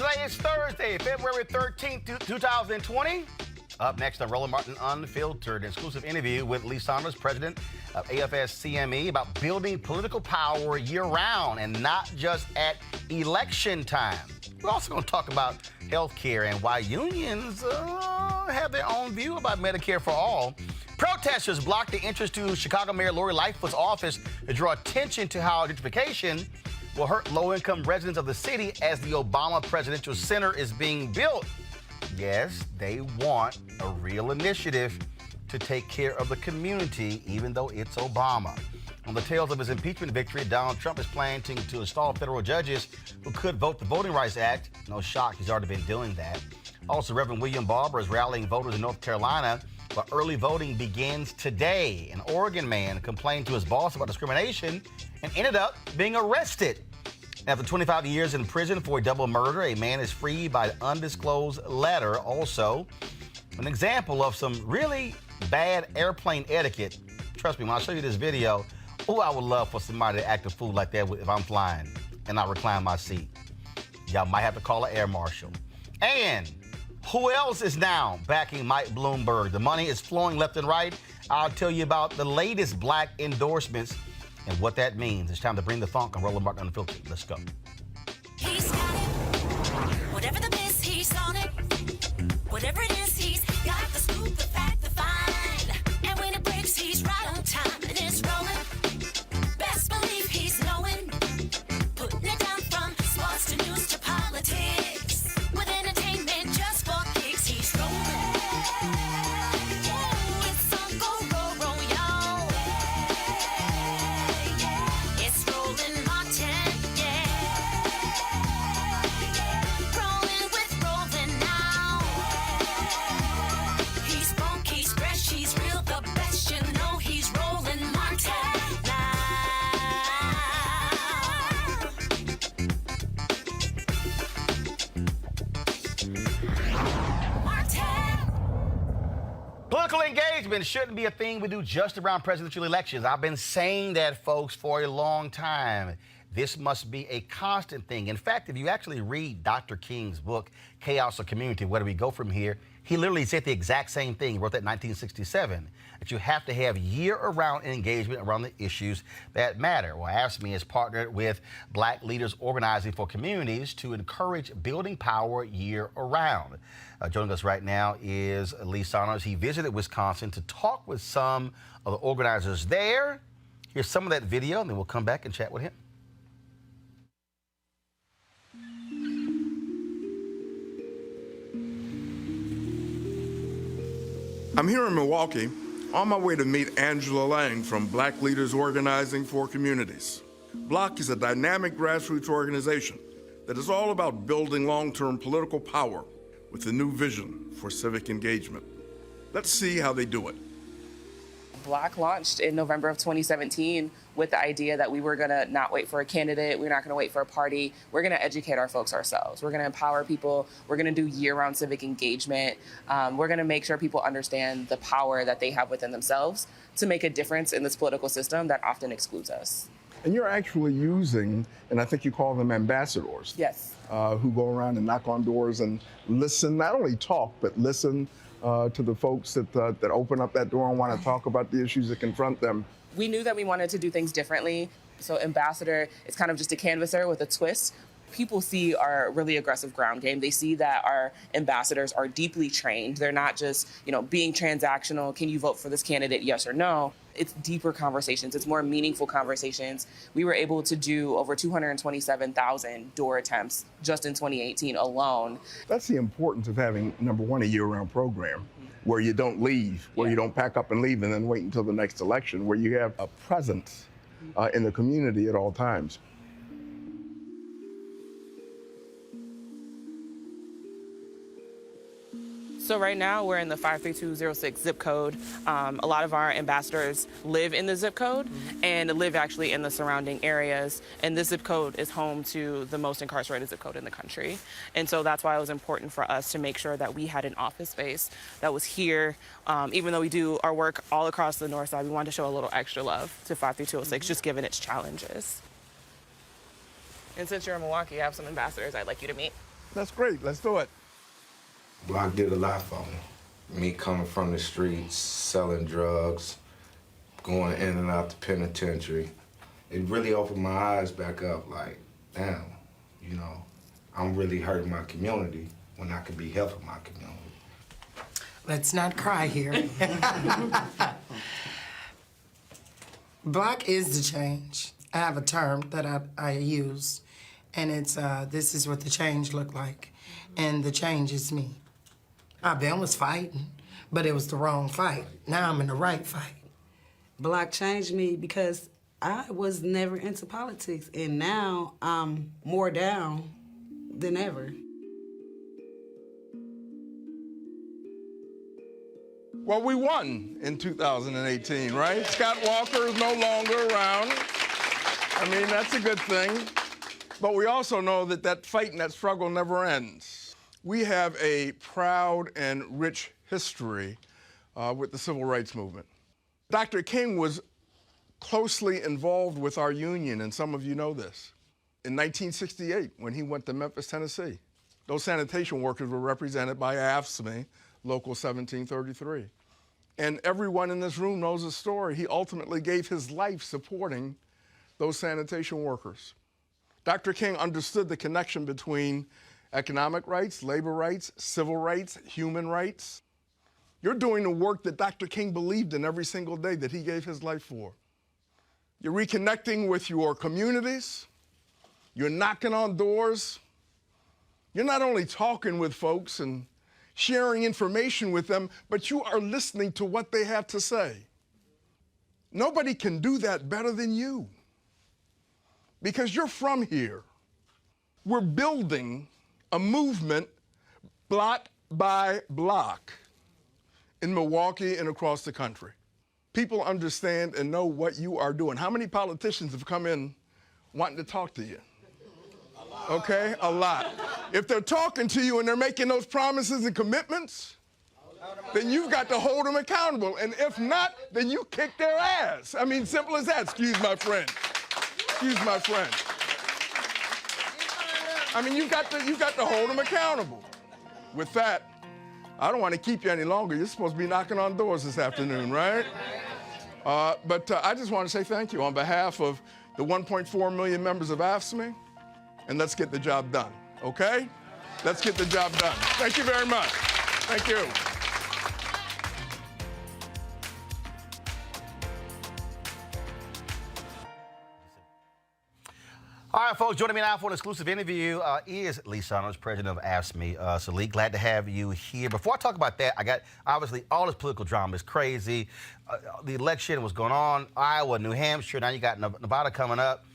Today is Thursday, February 13th, 2020. Up next on Roland Martin Unfiltered, an exclusive interview with Lee Saunders, president of AFSCME, about building political power year-round and not just at election time. We're also going to talk about health care and why unions have their own view about Medicare for all. Protesters blocked the entrance to Chicago Mayor Lori Lightfoot's office to draw attention to how gentrification will hurt low-income residents of the city as the Obama Presidential Center is being built. Yes, they want a real initiative to take care of the community, even though it's Obama. On the tails of his impeachment victory, Donald Trump is planning to install federal judges who could vote the Voting Rights Act. No shock, he's already been doing that. Also, Reverend William Barber is rallying voters in North Carolina, but early voting begins today. An Oregon man complained to his boss about discrimination and ended up being arrested. After 25 years in prison for a double murder, a man is freed by an undisclosed letter. Also, an example of some really bad airplane etiquette. Trust me, when I show you this video, I would love for somebody to act a fool like that if I'm flying and I recline my seat. Y'all might have to call an air marshal. And who else is now backing Mike Bloomberg? The money is flowing left and right. I'll tell you about the latest black endorsements and what that means. It's time to bring the funk on Roland Martin Unfiltered. Let's go. He's got it. Whatever the miss, he's on it. Whatever it is, he's got the scoop, the fact, the find. And when it breaks, he's right on time and it's rolling. Best believe he's knowing. Putting it down from sports to news to politics. With entertainment just for kicks, he's rolling. It's on go, roll, y'all. It's Roland Martin, rolling with Roland now. He's funky, he's fresh, he's real, the best, you know he's Roland Martin now. Martin. Political engagement shouldn't be a thing we do just around presidential elections. I've been saying that, folks, for a long time. This must be a constant thing. In fact, if you actually read Dr. King's book, Chaos or Community, Where Do We Go From Here? He literally said the exact same thing. He wrote that in 1967, that you have to have year-round engagement around the issues that matter. Well, AFSCME has partnered with Black Leaders Organizing for Communities to encourage building power year-round. Joining us right now is Lee Saunders. He visited Wisconsin to talk with some of the organizers there. Here's some of that video, and then we'll come back and chat with him. I'm here in Milwaukee on my way to meet Angela Lang from Black Leaders Organizing for Communities. BLOC is a dynamic grassroots organization that is all about building long-term political power with a new vision for civic engagement. Let's see how they do it. BLOC launched in November of 2017 with the idea that we were going to not wait for a candidate, we're not going to wait for a party, we're going to educate our folks ourselves. We're going to empower people, we're going to do year-round civic engagement, we're going to make sure people understand the power that they have within themselves to make a difference in this political system that often excludes us. And you're actually using, and I think you call them ambassadors. Yes. Who go around and knock on doors and listen, not only talk, but listen to the folks that open up that door and want to talk about the issues that confront them. We knew that we wanted to do things differently. So ambassador is kind of just a canvasser with a twist. People see our really aggressive ground game. They see that our ambassadors are deeply trained. They're not just, being transactional. Can you vote for this candidate? Yes or no. It's deeper conversations. It's more meaningful conversations. We were able to do over 227,000 door attempts just in 2018 alone. That's the importance of having, number one, a year-round program where you don't leave, where you don't pack up and leave and then wait until the next election, where you have a presence in the community at all times. So right now we're in the 53206 zip code. A lot of our ambassadors live in the zip code and live actually in the surrounding areas. And this zip code is home to the most incarcerated zip code in the country. And so that's why it was important for us to make sure that we had an office space that was here. Even though we do our work all across the north side, we wanted to show a little extra love to 53206, just given its challenges. And since you're in Milwaukee, I have some ambassadors I'd like you to meet. That's great. Let's do it. Block did a lot for me. Me coming from the streets, selling drugs, going in and out the penitentiary. It really opened my eyes back up, like, damn, you know, I'm really hurting my community when I could be helping my community. Let's not cry here. Block is the change. I have a term that I use, and it's, this is what the change looked like, and the change is me. Ben was fighting, but it was the wrong fight. Now I'm in the right fight. Block changed me because I was never into politics, and now I'm more down than ever. Well, we won in 2018, right? Scott Walker is no longer around. I mean, that's a good thing. But we also know that that fight and that struggle never ends. We have a proud and rich history with the civil rights movement. Dr. King was closely involved with our union, and some of you know this. In 1968, when he went to Memphis, Tennessee, those sanitation workers were represented by AFSCME, Local 1733. And everyone in this room knows the story. He ultimately gave his life supporting those sanitation workers. Dr. King understood the connection between economic rights, labor rights, civil rights, human rights. You're doing the work that Dr. King believed in every single day that he gave his life for. You're reconnecting with your communities. You're knocking on doors. You're not only talking with folks and sharing information with them, but you are listening to what they have to say. Nobody can do that better than you because you're from here. We're building a movement block by block in Milwaukee and across the country. People understand and know what you are doing. How many politicians have come in wanting to talk to you? Okay, a lot. If they're talking to you and they're making those promises and commitments, then you've got to hold them accountable. And if not, then you kick their ass. I mean, simple as that. Excuse my friend. Excuse my friend. I mean, you've got to hold them accountable. With that, I don't want to keep you any longer. You're supposed to be knocking on doors this afternoon, right? But I just want to say thank you on behalf of the 1.4 million members of AFSCME, and let's get the job done, okay? Let's get the job done. Thank you very much. Thank you. All right, folks, joining me now for an exclusive interview is Lee Saunders, president of AFSCME. So, Lee, glad to have you here. Before I talk about that, I got, obviously, all this political drama is crazy. The election was going on, Iowa, New Hampshire, now you got Nevada coming up.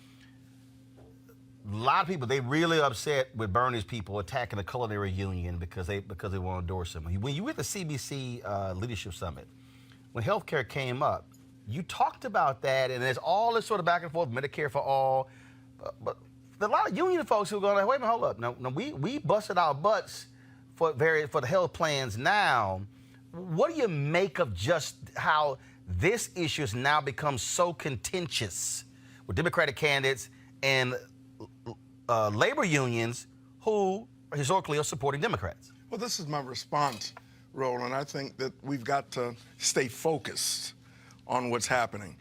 A lot of people, they really upset with Bernie's people attacking the culinary union because they want to endorse him. When you were at the CBC Leadership Summit, when healthcare came up, you talked about that, and there's all this sort of back and forth, Medicare for all. But a lot of union folks who are going, like, wait a minute, hold up. Now we busted our butts for the health plans now. What do you make of just how this issue has now become so contentious with Democratic candidates and labor unions who historically are supporting Democrats? Well, this is my response, Roland. I think that we've got to stay focused on what's happening.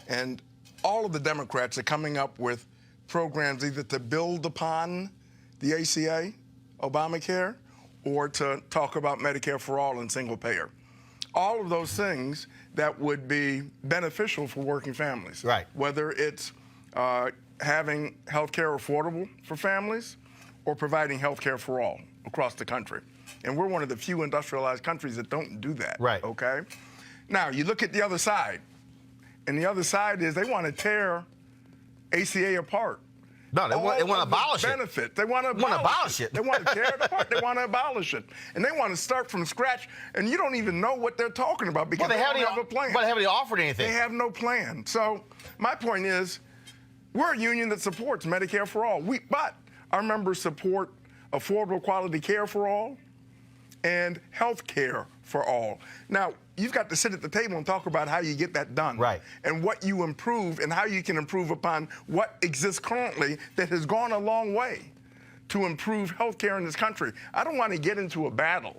And all of the Democrats are coming up with programs either to build upon the ACA, Obamacare, or to talk about Medicare for all and single payer. All of those things that would be beneficial for working families. Right. Whether it's having health care affordable for families or providing health care for all across the country. And we're one of the few industrialized countries that don't do that. Right. Okay? Now, you look at the other side, and the other side is they want to tear ACA apart. No, they want to abolish it. Benefit. They want to abolish it. They want to tear it apart. They want to abolish it. And they want to start from scratch, and you don't even know what they're talking about because they don't have a plan. But they haven't offered anything. They have no plan. So my point is, we're a union that supports Medicare for all. But our members support affordable quality care for all and health care for all. Now, you've got to sit at the table and talk about how you get that done. Right. And what you improve and how you can improve upon what exists currently that has gone a long way to improve health care in this country. I don't want to get into a battle.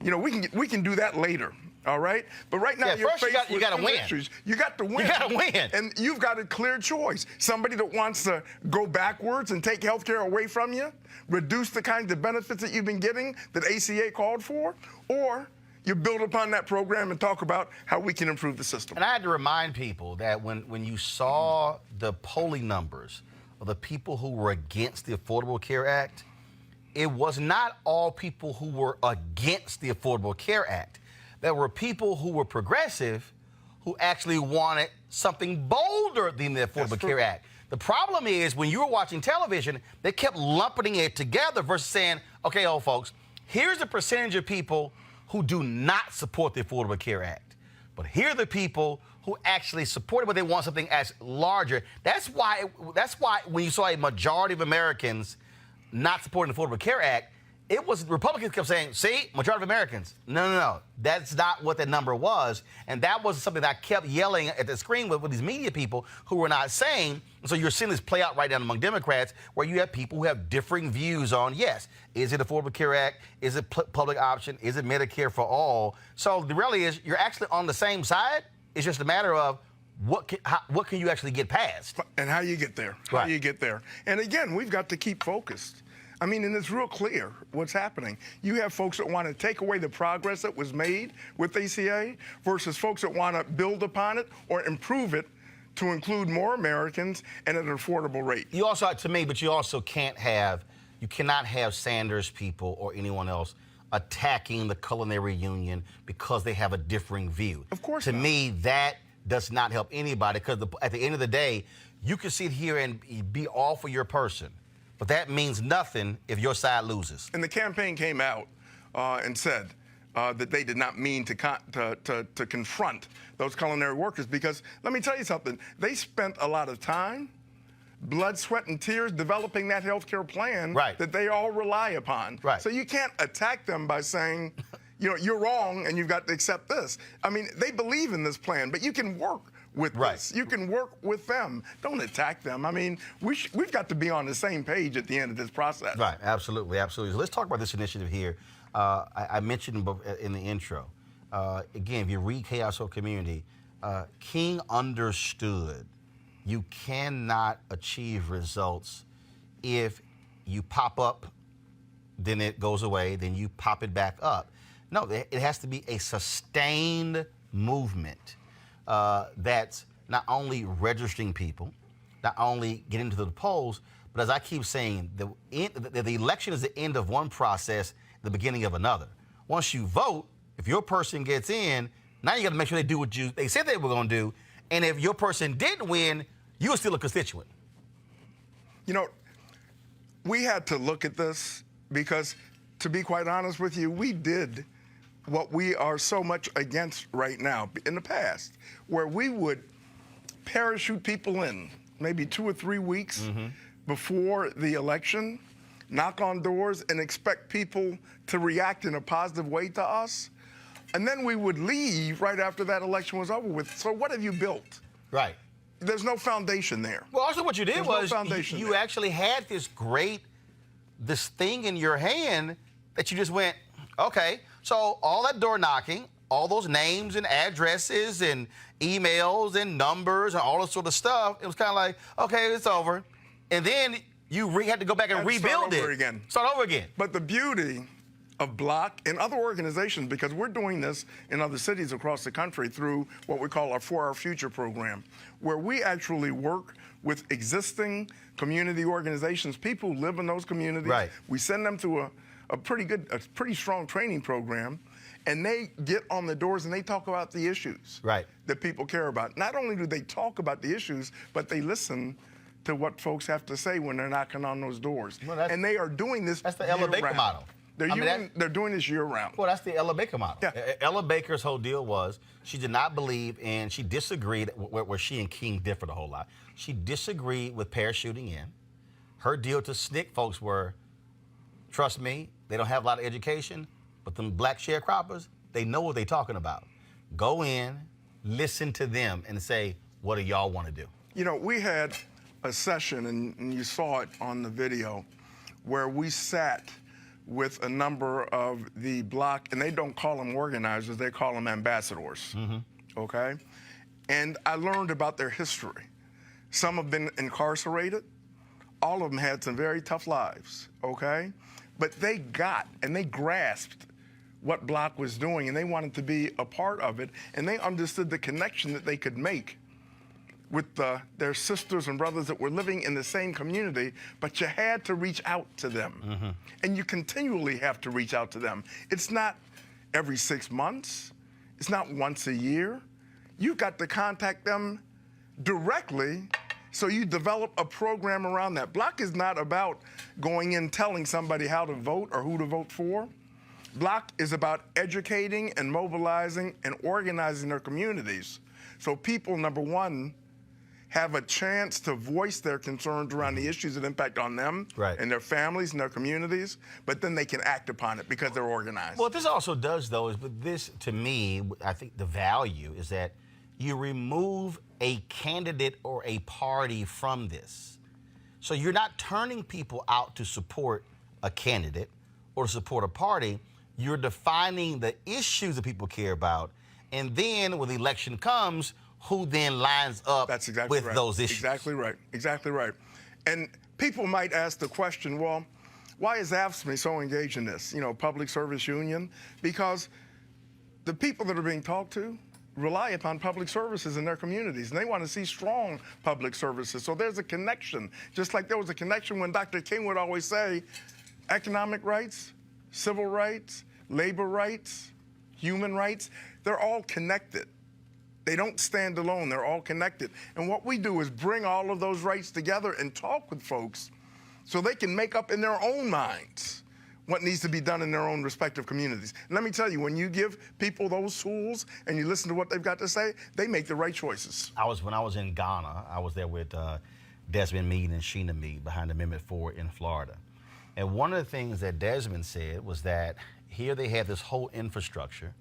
You know, we can do that later. All right, but right now you're first faced you got to with win. issues. You got to win. You got to win, and you've got a clear choice. Somebody that wants to go backwards and take health care away from you, reduce the kinds of benefits that you've been getting that ACA called for, or you build upon that program and talk about how we can improve the system. And I had to remind people that when you saw the polling numbers of the people who were against the Affordable Care Act, it was not all people who were against the Affordable Care Act. There were people who were progressive who actually wanted something bolder than the Affordable Care Act. The problem is when you were watching television, they kept lumping it together versus saying, okay, old folks, here's the percentage of people who do not support the Affordable Care Act. But here are the people who actually support it, but they want something as larger. That's why when you saw a majority of Americans not supporting the Affordable Care Act, it was Republicans kept saying, see, majority of Americans. No. That's not what that number was. And that was something that I kept yelling at the screen with these media people who were not saying. So you're seeing this play out right now among Democrats where you have people who have differing views on, yes, is it Affordable Care Act? Is it public option? Is it Medicare for all? So the reality is you're actually on the same side. It's just a matter of what can you actually get past? And how you get there. How you get there. And again, we've got to keep focused. I mean, and it's real clear what's happening. You have folks that want to take away the progress that was made with ACA versus folks that want to build upon it or improve it to include more Americans and at an affordable rate. You also, to me, but you also cannot have Sanders people or anyone else attacking the culinary union because they have a differing view. Of course To not. me, that does not help anybody because at the end of the day, you can sit here and be all for your person. But that means nothing if your side loses. And the campaign came out and said that they did not mean to confront those culinary workers because, let me tell you something, they spent a lot of time, blood, sweat, and tears developing that health care plan that they all rely upon. So you can't attack them by saying, you know, you're wrong and you've got to accept this. I mean, they believe in this plan, but you can work with this. You can work with them. Don't attack them. I mean, we've got to be on the same page at the end of this process. Right, absolutely. So let's talk about this initiative here. I mentioned in the intro. Again, if you read Chaos or Community, King understood you cannot achieve results if you pop up, then it goes away, then you pop it back up. No, it has to be a sustained movement. That's not only registering people, not only getting to the polls, but as I keep saying, the election is the end of one process, the beginning of another. Once you vote, if your person gets in, now you got to make sure they do what they said they were going to do. And if your person didn't win, you were still a constituent. You know, we had to look at this because, to be quite honest with you, we did what we are so much against right now in the past, where we would parachute people in maybe 2 or 3 weeks before the election, knock on doors and expect people to react in a positive way to us. And then we would leave right after that election was over with. So what have you built? Right. There's no foundation there. Well, also what you did was you there. actually had this thing in your hand that you just went, okay, so all that door knocking, all those names and addresses and emails and numbers and all this sort of stuff, it was kind of like, okay, it's over. And then you had to go back and rebuild it. Start over again. But the beauty of Block and other organizations, because we're doing this in other cities across the country through what we call our For Our Future program, where we actually work with existing community organizations, people who live in those communities. Right. We send them through a pretty strong training program, and they get on the doors and they talk about the issues that people care about. Not only do they talk about the issues, but they listen to what folks have to say when they're knocking on those doors. Well, and they are doing this That's the Ella Baker model. They're doing this year-round. Well, that's the Ella Baker model. Yeah. Ella Baker's whole deal was she did not believe and she disagreed where she and King differed a whole lot. She disagreed with parachuting in. Her deal to SNCC folks were, trust me, they don't have a lot of education, but them black sharecroppers, they know what they're talking about. Go in, listen to them, and say, what do y'all want to do? You know, we had a session, and you saw it on the video, where we sat with a number of the block, and they don't call them organizers, they call them ambassadors, okay? And I learned about their history. Some have been incarcerated. All of them had some very tough lives, okay? But they got and they grasped what Block was doing, and they wanted to be a part of it, and they understood the connection that they could make with their sisters and brothers that were living in the same community, but you had to reach out to them. And you continually have to reach out to them. It's not every 6 months. It's not once a year. You've got to contact them directly, so you develop a program around that. Block is not about going in telling somebody how to vote or who to vote for. Block is about educating and mobilizing and organizing their communities so people, number one, have a chance to voice their concerns around the issues that impact on them and their families and their communities, but then they can act upon it because they're organized. Well, what this also does, though, is, but this, to me, I think the value is that you remove a candidate or a party from this. So you're not turning people out to support a candidate or to support a party. You're defining the issues that people care about, and then when the election comes, who then lines up with those issues. Exactly right. Exactly right. And people might ask the question, well, why is AFSCME so engaged in this, public service union? Because the people that are being talked to rely upon public services in their communities, and they want to see strong public services. So there's a connection, just like there was a connection when Dr. King would always say, economic rights, civil rights, labor rights, human rights, they're all connected. They don't stand alone, they're all connected. And what we do is bring all of those rights together and talk with folks so they can make up in their own minds what needs to be done in their own respective communities. And let me tell you, when you give people those tools and you listen to what they've got to say, they make the right choices. When I was in Ghana, I was there with Desmond Meade and Sheena Meade behind Amendment 4 in Florida. And one of the things that Desmond said was that here they had this whole infrastructure,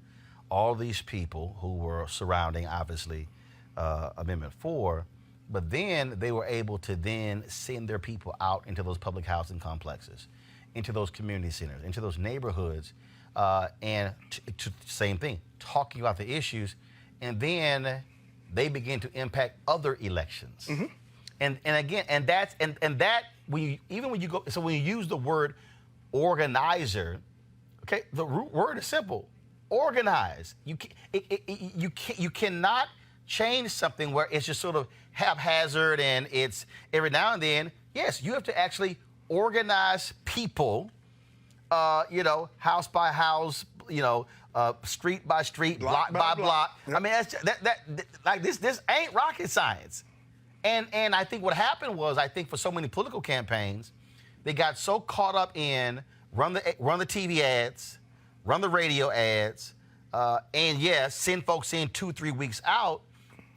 all these people who were surrounding, obviously, Amendment 4, but then they were able to then send their people out into those public housing complexes, into those community centers, into those neighborhoods, and same thing, talking about the issues, and then they begin to impact other elections. And again, that when you use the word organizer, okay, the root word is simple. Organize. You cannot change something where it's just sort of haphazard and it's every now and then. Yes, you have to actually organize people, house by house, street by street, block by block. Yep. I mean, this ain't rocket science. And I think what happened was, for so many political campaigns, they got so caught up in run the TV ads, run the radio ads, and yes, send folks in 2-3 weeks out,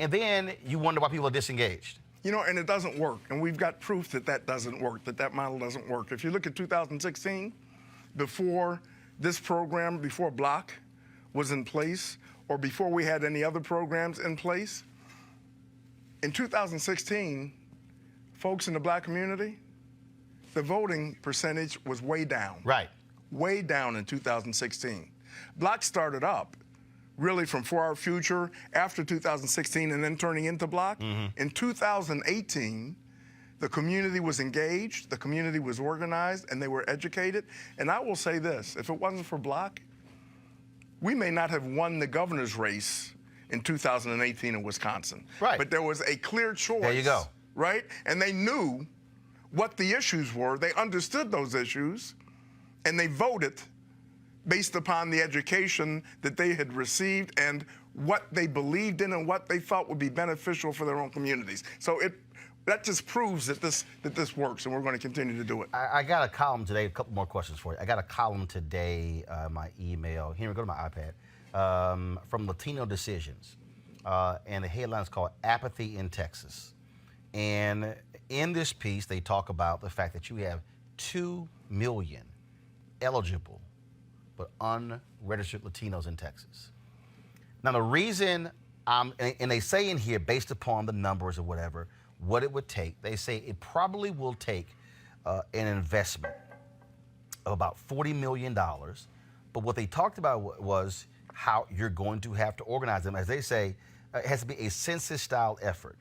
and then you wonder why people are disengaged. And it doesn't work, and we've got proof that doesn't work, that model doesn't work. If you look at 2016, before this program, before Block was in place, or before we had any other programs in place, in 2016, folks in the black community, the voting percentage was way down. Right. Way down in 2016. Block started up really from For Our Future after 2016 and then turning into Block. In 2018, the community was engaged, the community was organized, and they were educated. And I will say this, if it wasn't for Block, we may not have won the governor's race in 2018 in Wisconsin. Right. But there was a clear choice. There you go. Right? And they knew what the issues were. They understood those issues, and they voted based upon the education that they had received and what they believed in and what they felt would be beneficial for their own communities. So that just proves that this works, and we're going to continue to do it. I got a column today, a couple more questions for you. I got a column today, my email. Here, go to my iPad, from Latino Decisions. And the headline is called Apathy in Texas. And in this piece, they talk about the fact that you have 2 million eligible but unregistered Latinos in Texas. Now, the reason, and they say in here, based upon the numbers or whatever, what it would take, they say it probably will take an investment of about $40 million. But what they talked about was how you're going to have to organize them. As they say, it has to be a census-style effort.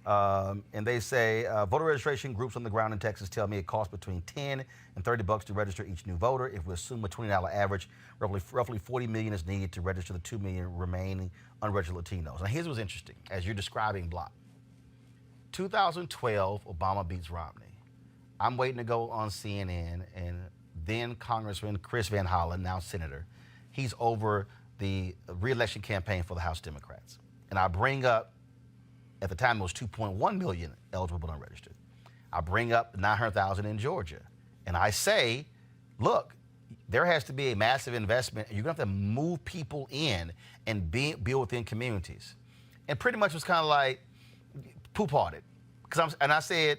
And they say voter registration groups on the ground in Texas tell me it costs between $10 and $30 to register each new voter. If we assume a $20 average, roughly $40 million is needed to register the 2 million remaining unregistered Latinos. Now, here's what's interesting, as you're describing Block. 2012, Obama beats Romney. I'm waiting to go on CNN, and then Congressman Chris Van Hollen, now Senator, he's over the re-election campaign for the House Democrats. And I bring up, at the time it was 2.1 million eligible but unregistered. I bring up 900,000 in Georgia. And I say, look, there has to be a massive investment. You're going to have to move people in and build within communities. And pretty much was kind of like poo-pawed it. And I said,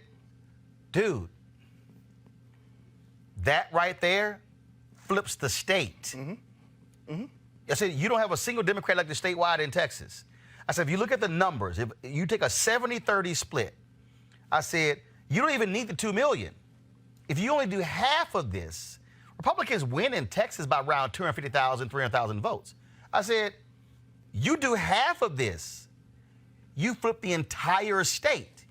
dude, that right there flips the state. I said, you don't have a single Democrat elected statewide in Texas. I said, if you look at the numbers, if you take a 70-30 split, I said, you don't even need the 2 million. If you only do half of this, Republicans win in Texas by around 250,000, 300,000 votes. I said, you do half of this, you flip the entire state.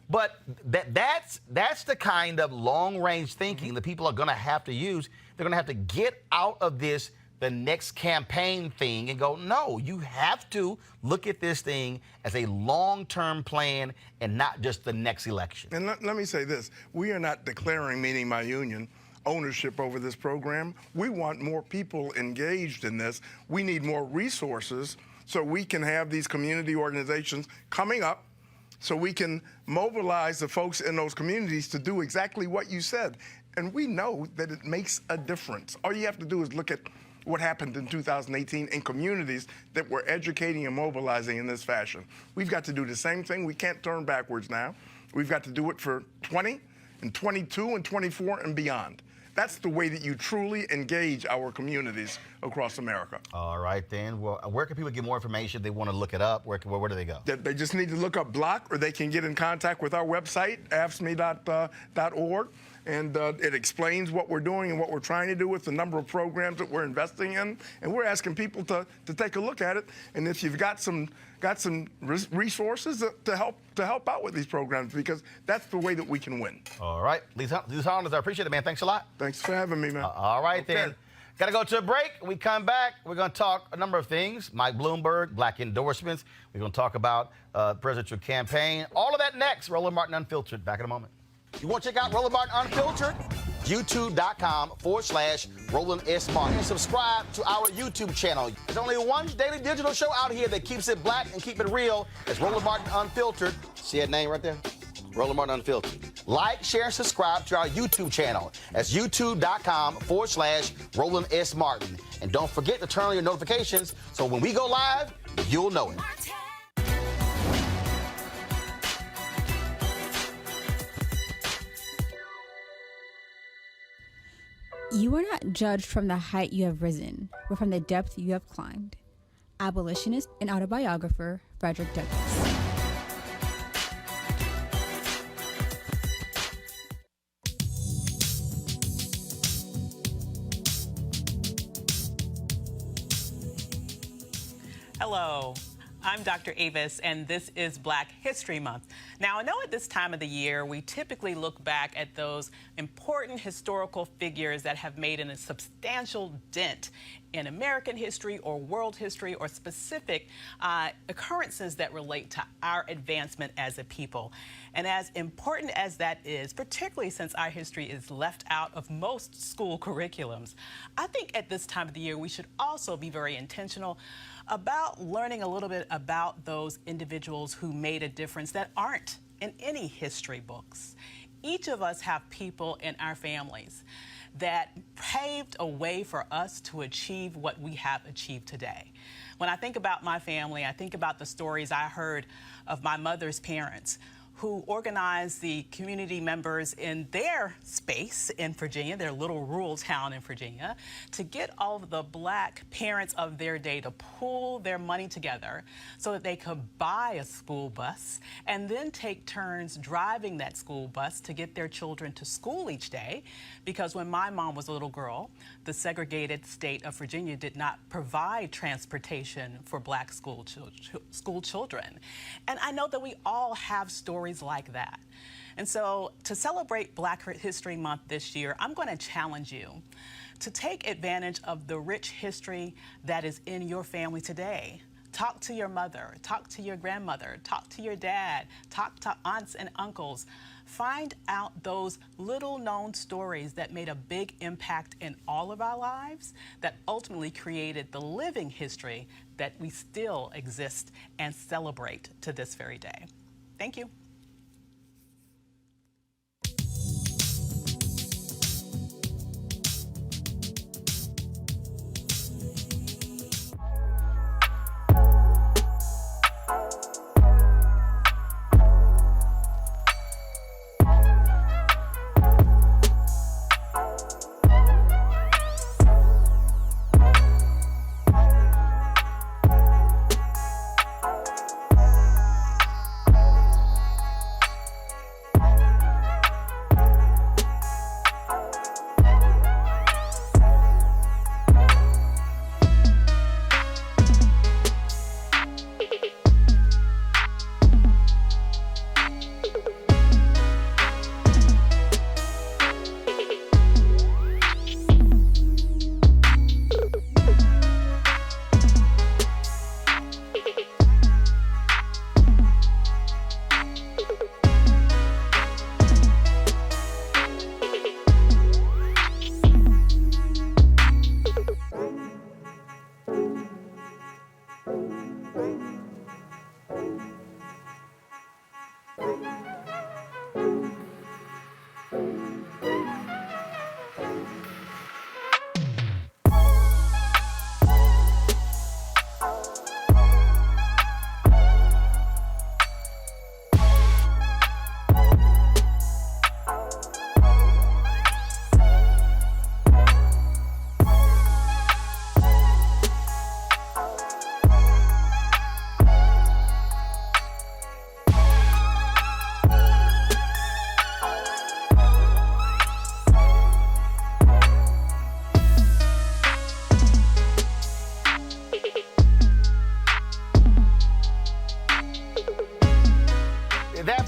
But that's the kind of long-range thinking that people are going to have to use. They're going to have to get out of this the next campaign thing and go, no, you have to look at this thing as a long-term plan and not just the next election. And let me say this. We are not declaring, meaning my union, ownership over this program. We want more people engaged in this. We need more resources so we can have these community organizations coming up, so we can mobilize the folks in those communities to do exactly what you said. And we know that it makes a difference. All you have to do is look at what happened in 2018 in communities that were educating and mobilizing in this fashion. We've got to do the same thing. We can't turn backwards now. We've got to do it for 20 and 22 and 24 and beyond. That's the way that you truly engage our communities across America. All right, then. Well, where can people get more information if they want to look it up? Where do they go? They just need to look up Block, or they can get in contact with our website, AFSCME.org. And it explains what we're doing and what we're trying to do with the number of programs that we're investing in. And we're asking people to take a look at it. And if you've got some resources to help out with these programs, because that's the way that we can win. All right. Lisa Holland, I appreciate it, man. Thanks a lot. Thanks for having me, man. All right, okay. Then. Got to go to a break. When we come back, we're going to talk a number of things. Mike Bloomberg, black endorsements. We're going to talk about the presidential campaign. All of that next. Roland Martin Unfiltered. Back in a moment. You want to check out Roland Martin Unfiltered? YouTube.com/Roland S. Martin. And subscribe to our YouTube channel. There's only one daily digital show out here that keeps it black and keep it real. It's Roland Martin Unfiltered. See that name right there? Roland Martin Unfiltered. Like, share, and subscribe to our YouTube channel. That's youtube.com/Roland S. Martin. And don't forget to turn on your notifications so when we go live, you'll know it. You are not judged from the height you have risen, but from the depth you have climbed. Abolitionist and autobiographer Frederick Douglass. Hello, I'm Dr. Avis, and this is Black History Month. Now, I know at this time of the year, we typically look back at those important historical figures that have made a substantial dent in American history or world history or specific occurrences that relate to our advancement as a people. And as important as that is, particularly since our history is left out of most school curriculums, I think at this time of the year, we should also be very intentional about learning a little bit about those individuals who made a difference that aren't in any history books. Each of us have people in our families that paved a way for us to achieve what we have achieved today. When I think about my family, I think about the stories I heard of my mother's parents who organized the community members in their space in Virginia, their little rural town in Virginia, to get all of the Black parents of their day to pool their money together so that they could buy a school bus and then take turns driving that school bus to get their children to school each day. Because when my mom was a little girl, the segregated state of Virginia did not provide transportation for Black school children. And I know that we all have stories like that. And so to celebrate Black History Month this year, I'm going to challenge you to take advantage of the rich history that is in your family today. Talk to your mother, talk to your grandmother, talk to your dad, talk to aunts and uncles. Find out those little known stories that made a big impact in all of our lives that ultimately created the living history that we still exist and celebrate to this very day. Thank you.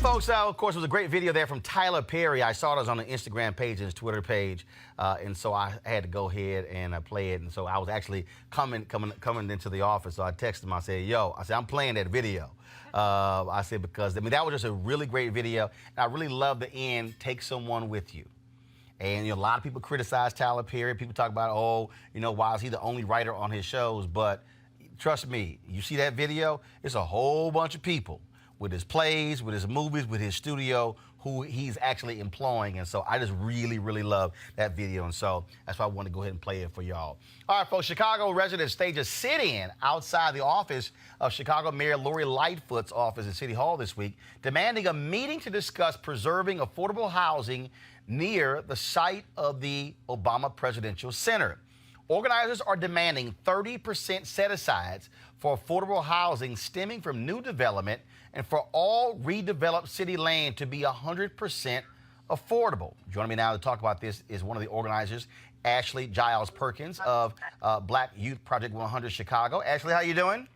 Folks, of course, it was a great video there from Tyler Perry. I saw it on the Instagram page and his Twitter page, and so I had to go ahead and play it. And so I was actually coming into the office. So I texted him. I said, "Yo," I said, "I'm playing that video." I said because that was just a really great video. And I really love the end. Take someone with you. And a lot of people criticize Tyler Perry. People talk about, why is he the only writer on his shows? But trust me, you see that video, it's a whole bunch of people with his plays, with his movies, with his studio, who he's actually employing. And so I just really, really love that video. And so that's why I want to go ahead and play it for y'all. All right, folks, Chicago residents staged a sit-in outside the office of Chicago Mayor Lori Lightfoot's office at City Hall this week, demanding a meeting to discuss preserving affordable housing near the site of the Obama Presidential Center. Organizers are demanding 30% set-asides for affordable housing stemming from new development and for all redeveloped city land to be 100% affordable. Joining me now to talk about this is one of the organizers, Ashley Giles Perkins of Black Youth Project 100 Chicago. Ashley, how you doing?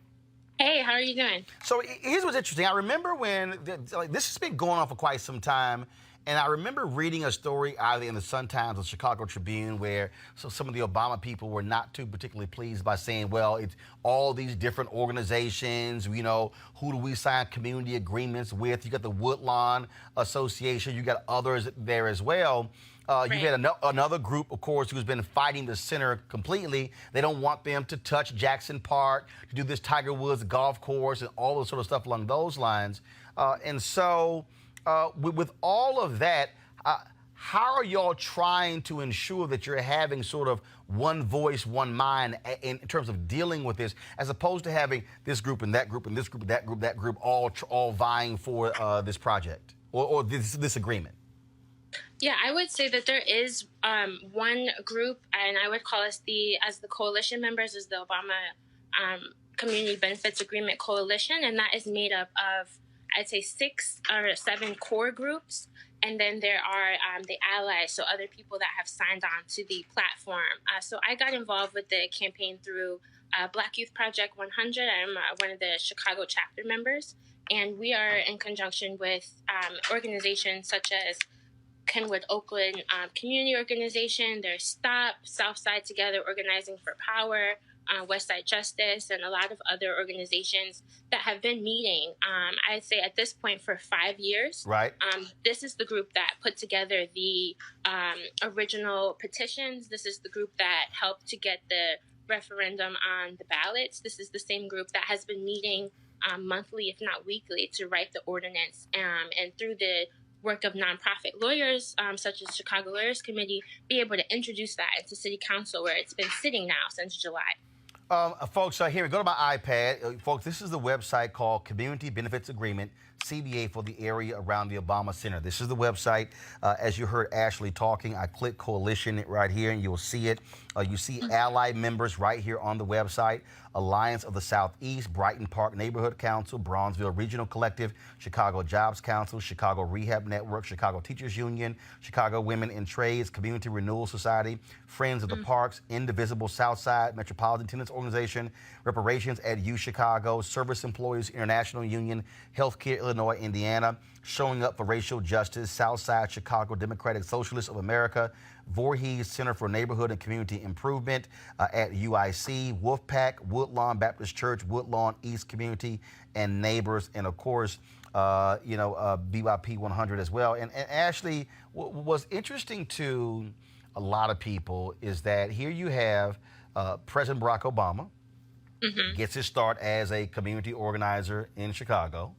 Hey, how are you doing? So here's what's interesting. I remember when this has been going on for quite some time. And I remember reading a story either in the Sun-Times or Chicago Tribune where some of the Obama people were not too particularly pleased by saying, well, it's all these different organizations, who do we sign community agreements with? You got the Woodlawn Association, you got others there as well. Right. You had another group, of course, who's been fighting the center completely. They don't want them to touch Jackson Park, to do this Tiger Woods golf course and all this sort of stuff along those lines. With all of that, how are y'all trying to ensure that you're having sort of one voice, one mind in terms of dealing with this, as opposed to having this group and that group and this group and that group all vying for this project? or this agreement? Yeah, I would say that there is one group, and I would call us as the coalition members, as the Obama Community Benefits Agreement Coalition, and that is made up of, I'd say, 6 or 7 core groups, and then there are the allies, so other people that have signed on to the platform. So I got involved with the campaign through Black Youth Project 100. I'm one of the Chicago chapter members, and we are in conjunction with organizations such as Kenwood Oakland Community Organization, there's STOP, Southside Together Organizing for Power, Westside Justice, and a lot of other organizations that have been meeting, I'd say at this point, for 5 years. Right. This is the group that put together the original petitions. This is the group that helped to get the referendum on the ballots. This is the same group that has been meeting monthly, if not weekly, to write the ordinance. And through the work of nonprofit lawyers, such as Chicago Lawyers Committee, be able to introduce that into City Council, where it's been sitting now since July. Folks, here, go to my iPad. Folks, this is the website called Community Benefits Agreement, CBA, for the area around the Obama Center. This is the website. As you heard Ashley talking, I click coalition right here, and you'll see it. You see ally members right here on the website. Alliance of the Southeast, Brighton Park Neighborhood Council, Bronzeville Regional Collective, Chicago Jobs Council, Chicago Rehab Network, Chicago Teachers Union, Chicago Women in Trades, Community Renewal Society, Friends of the Parks, Indivisible Southside Metropolitan Tenants Organization, Reparations at U Chicago, Service Employees International Union, Healthcare Illinois, Indiana, Showing Up for Racial Justice, Southside Chicago Democratic Socialists of America, Voorhees Center for Neighborhood and Community Improvement at UIC, Wolfpack, Woodlawn Baptist Church, Woodlawn East Community and Neighbors, and of course, BYP 100 as well. And Ashley, what's interesting to a lot of people is that here you have President Barack Obama gets his start as a community organizer in Chicago,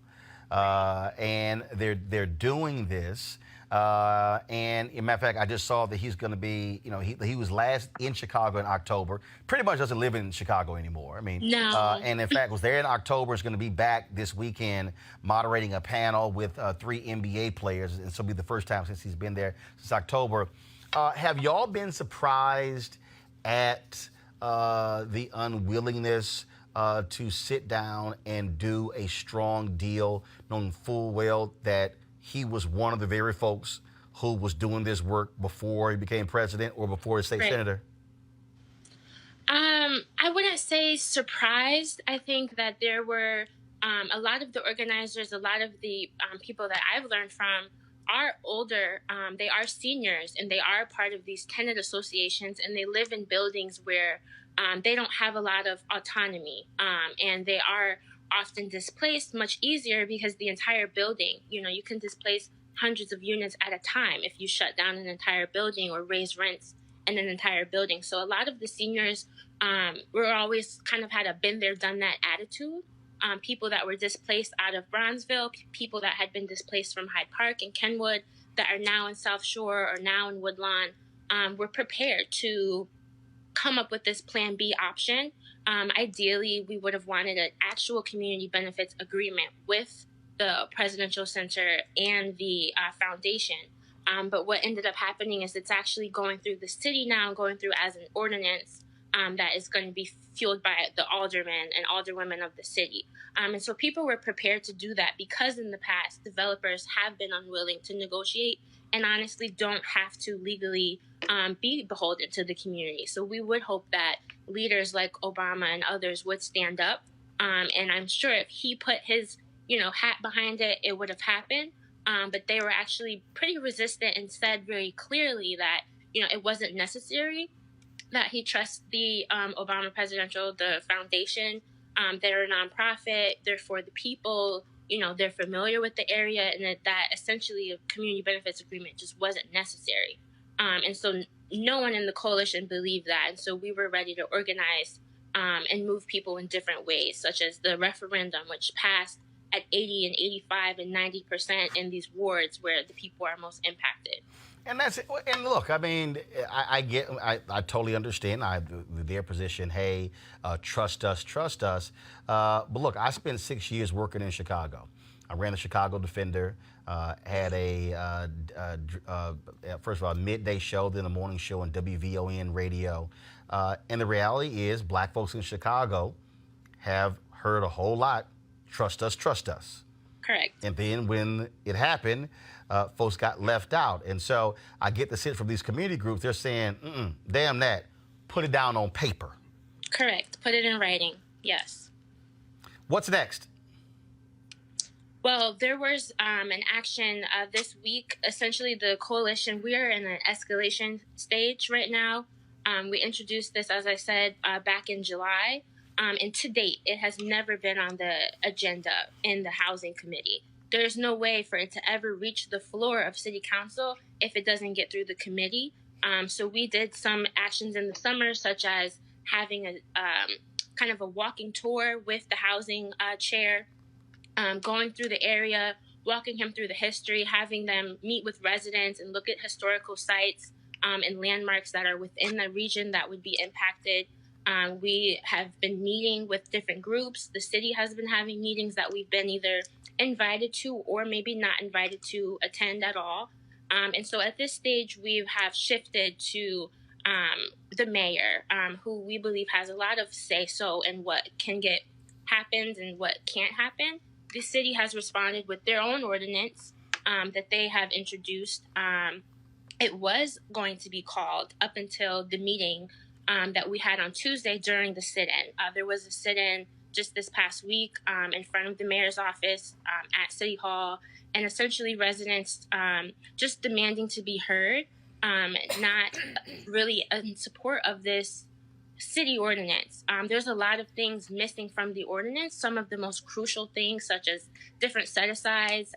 and they're doing this. And as a matter of fact, I just saw that he's going to be, he was last in Chicago in October. Pretty much doesn't live in Chicago anymore. I mean, no. And in fact, was there in October. Is going to be back this weekend moderating a panel with 3 NBA players. And so it'll be the first time since he's been there since October. Have y'all been surprised at the unwillingness to sit down and do a strong deal, knowing full well that he was one of the very folks who was doing this work before he became president or before he state senator? I wouldn't say surprised. I think that there were a lot of the organizers, a lot of the people that I've learned from are older. They are seniors, and they are part of these tenant associations, and they live in buildings where they don't have a lot of autonomy, and they are often displaced much easier because the entire building, you can displace hundreds of units at a time if you shut down an entire building or raise rents in an entire building. So a lot of the seniors were always kind of had a been there, done that attitude. People that were displaced out of Bronzeville, people that had been displaced from Hyde Park and Kenwood that are now in South Shore or now in Woodlawn, were prepared to come up with this Plan B option. Ideally, we would have wanted an actual community benefits agreement with the Presidential Center and the foundation. But what ended up happening is it's actually going through the city now, going through as an ordinance that is going to be fueled by the aldermen and alderwomen of the city. And so people were prepared to do that because in the past, developers have been unwilling to negotiate and honestly don't have to legally be beholden to the community. So we would hope that leaders like Obama and others would stand up. And I'm sure if he put his, hat behind it, it would have happened. But they were actually pretty resistant and said very clearly that, it wasn't necessary, that he trusts the Obama the foundation. They're a nonprofit, they're for the people, they're familiar with the area, and that essentially a community benefits agreement just wasn't necessary. And so no one in the coalition believed that. And so we were ready to organize and move people in different ways, such as the referendum, which passed at 80 and 85 and 90% in these wards where the people are most impacted. And that's it. And look, I mean, I totally understand their position. Hey, trust us. But look, I spent 6 years working in Chicago. I ran the Chicago Defender, had first of all, a midday show, then a morning show on WVON radio. And the reality is black folks in Chicago have heard a whole lot, trust us, trust us. Correct. And then when it happened, folks got left out. And so I get the sense from these community groups, they're saying, damn that, put it down on paper. Correct. Put it in writing. Yes. What's next? Well, there was an action this week. Essentially, the coalition, we are in an escalation stage right now. We introduced this, as I said, back in July. And to date, it has never been on the agenda in the Housing Committee. There's no way for it to ever reach the floor of City Council if it doesn't get through the committee. So we did some actions in the summer, such as having a kind of a walking tour with the housing chair, going through the area, walking him through the history, having them meet with residents and look at historical sites and landmarks that are within the region that would be impacted. We have been meeting with different groups. The city has been having meetings that we've been either invited to or maybe not invited to attend at all. And so at this stage, we have shifted to the mayor, who we believe has a lot of say-so in what can get happened and what can't happen. The city has responded with their own ordinance that they have introduced. It was going to be called up until the meeting that we had on Tuesday during the sit-in. There was a sit-in just this past week in front of the mayor's office at City Hall, and essentially residents just demanding to be heard, not really in support of this city ordinance. There's a lot of things missing from the ordinance. Some of the most crucial things, such as different set-asides,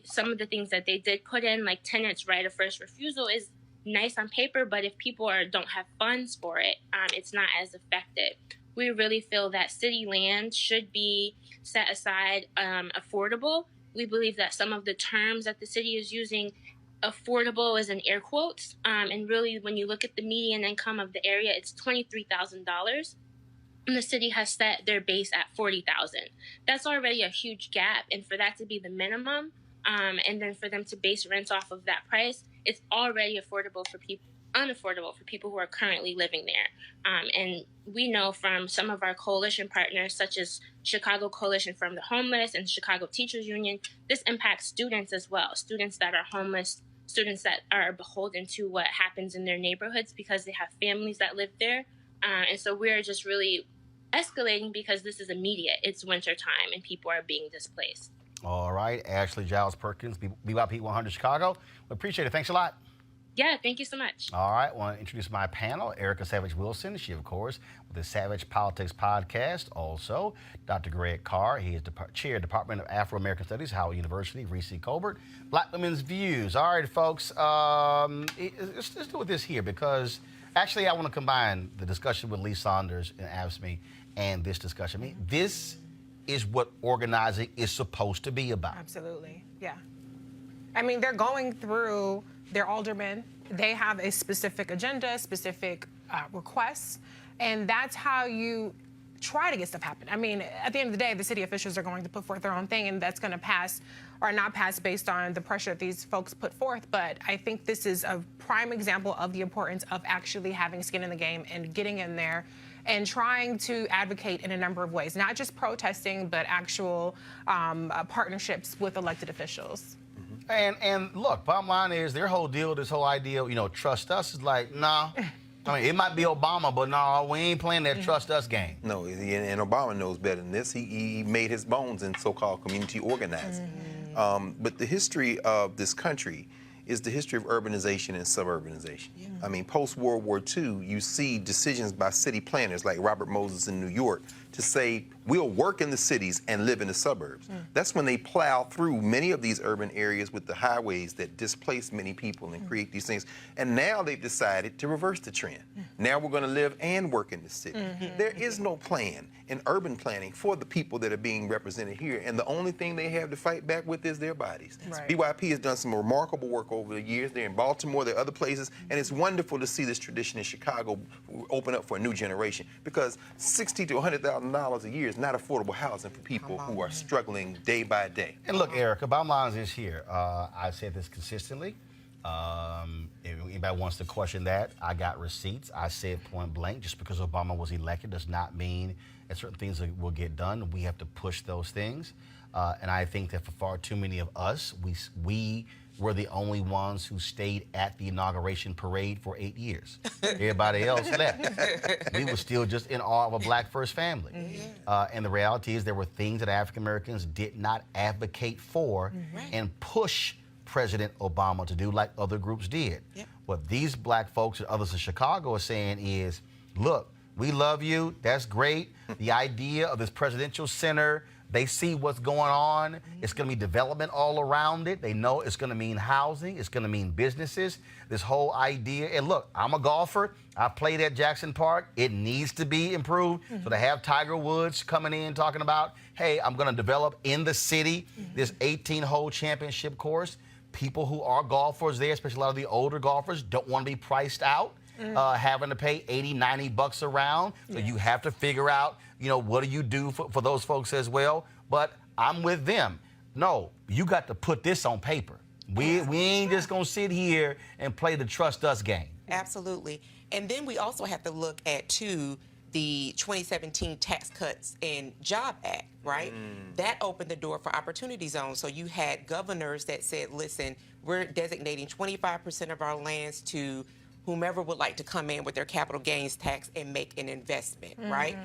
some of the things that they did put in, like tenants' right of first refusal, is nice on paper, but if people don't have funds for it, it's not as effective. We really feel that city land should be set aside affordable. We believe that some of the terms that the city is using, affordable is in air quotes, and really when you look at the median income of the area, it's $23,000. And the city has set their base at $40,000. That's already a huge gap, and for that to be the minimum, and then for them to base rents off of that price, it's already unaffordable for people who are currently living there. And we know from some of our coalition partners, such as Chicago Coalition from the Homeless and Chicago Teachers Union, this impacts students as well, students that are homeless, students that are beholden to what happens in their neighborhoods because they have families that live there. And so we're just really escalating because this is immediate. It's winter time and people are being displaced. All right, Ashley Giles Perkins, BYP 100 Chicago. We appreciate it. Thanks a lot. Yeah, thank you so much. All right, I want to introduce my panel, Erica Savage-Wilson. She, of course, with the Savage Politics podcast. Also, Dr. Greg Carr. He is Chair, Department of Afro-American Studies, Howard University. Reese Colbert, Black Women's Views. All right, folks, let's do this here because actually I want to combine the discussion with Lee Saunders and AFSCME and this discussion. I mean, this is what organizing is supposed to be about. Absolutely, yeah. I mean, they're going through their aldermen. They have a specific agenda, specific requests, and that's how you try to get stuff happen. I mean, at the end of the day, the city officials are going to put forth their own thing, and that's going to pass or not pass based on the pressure that these folks put forth. But I think this is a prime example of the importance of actually having skin in the game and getting in there and trying to advocate in a number of ways, not just protesting, but actual partnerships with elected officials. And look, bottom line is their whole deal, this whole idea, trust us is like, nah. I mean, it might be Obama, but no, we ain't playing that trust us game. No, and Obama knows better than this. He made his bones in so-called community organizing. But the history of this country is the history of urbanization and suburbanization. Yeah. I mean, post-World War II, you see decisions by city planners like Robert Moses in New York to say, we'll work in the cities and live in the suburbs. That's when they plow through many of these urban areas with the highways that displace many people and create these things. And now they've decided to reverse the trend. Now we're going to live and work in the city. There is no plan in urban planning for the people that are being represented here. And the only thing they have to fight back with is their bodies. Right. BYP has done some remarkable work over the years. They're in Baltimore, there are other places. And it's wonderful to see this tradition in Chicago open up for a new generation because $60,000 to $100,000 $1,000 a year is not affordable housing for people who are struggling day by day. And look, Erica, bottom line is this here. I've said this consistently. If anybody wants to question that, I got receipts. I said point blank, just because Obama was elected does not mean that certain things will get done. We have to push those things. And I think that for far too many of us, we were the only ones who stayed at the inauguration parade for 8 years. Everybody else left. We were still just in awe of a black first family. And the reality is there were things that African Americans did not advocate for and push President Obama to do like other groups did. What these black folks and others in Chicago are saying is, look, we love you, that's great. The idea of this presidential center, they see what's going on. It's going to be development all around it. They know it's going to mean housing. It's going to mean businesses. This whole idea. And look, I'm a golfer. I played at Jackson Park. It needs to be improved. So to have Tiger Woods coming in talking about, hey, I'm going to develop in the city this 18-hole championship course. People who are golfers there, especially a lot of the older golfers, don't want to be priced out, having to pay $80, $90 a round. So you have to figure out, you know, what do you do for those folks as well? But I'm with them. No, you got to put this on paper. We ain't just going to sit here and play the trust us game. Absolutely. And then we also have to look at, too, the 2017 Tax Cuts and Job Act, right? That opened the door for opportunity zones. So you had governors that said, listen, we're designating 25% of our lands to whomever would like to come in with their capital gains tax and make an investment, right?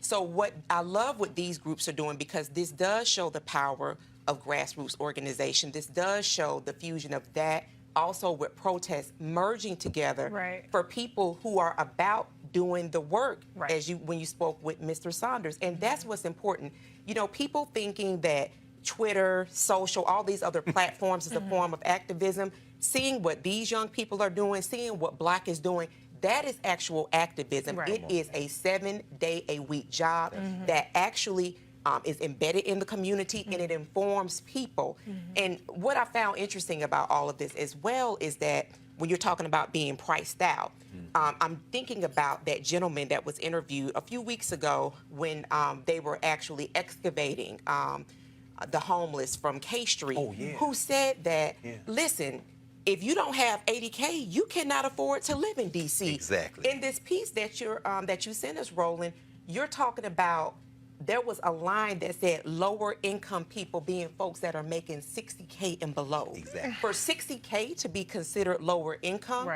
So what I love what these groups are doing, because this does show the power of grassroots organization. This does show the fusion of that, also with protests merging together for people who are about doing the work, as when you spoke with Mr. Saunders. And that's what's important. You know, people thinking that Twitter, social, all these other platforms is a form of activism, seeing what these young people are doing, seeing what Black is doing, that is actual activism. It is a 7-day-a-week job that actually is embedded in the community, and it informs people. And what I found interesting about all of this as well is that when you're talking about being priced out, I'm thinking about that gentleman that was interviewed a few weeks ago when they were actually excavating the homeless from K Street, who said that, listen, if you don't have 80K, you cannot afford to live in D.C. Exactly. In this piece that you sent us, Roland, you're talking about there was a line that said lower income people being folks that are making 60K and below. Exactly. For 60K to be considered lower income,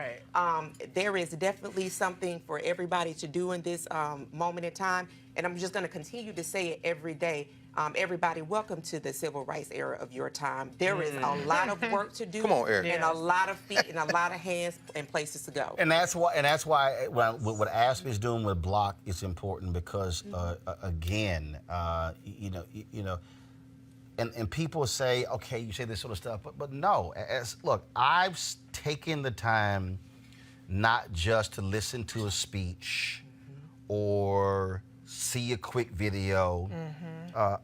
there is definitely something for everybody to do in this moment in time. And I'm just going to continue to say it every day. Everybody, welcome to the civil rights era of your time. There is a lot of work to do. Come on, Eric. And a lot of feet and a lot of hands and places to go. And that's why what AFSCME is doing with Block is important, because again, and people say, okay, you say this sort of stuff, but no. Look, I've taken the time not just to listen to a speech or see a quick video.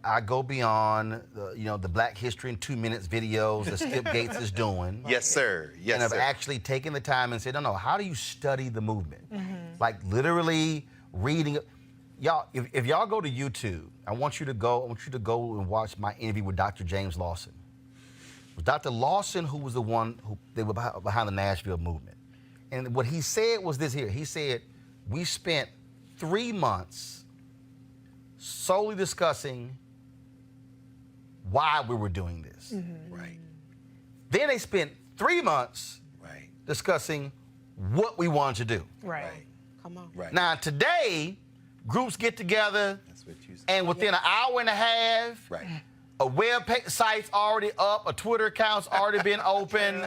I go beyond the Black History in 2 minutes videos that Skip Gates is doing. Yes, sir. Yes, and I've sir. actually taken the time and said, no, how do you study the movement? Like literally reading. Y'all, if y'all go to YouTube, I want you to go and watch my interview with Dr. James Lawson. It was Dr. Lawson who was the one they were behind the Nashville movement. And what he said was this here. He said, we spent 3 months solely discussing why we were doing this. Right. Then they spent 3 months discussing what we wanted to do. Come on. Now today, groups get together, and within an hour and a half, a website's already up, a Twitter account's already been open,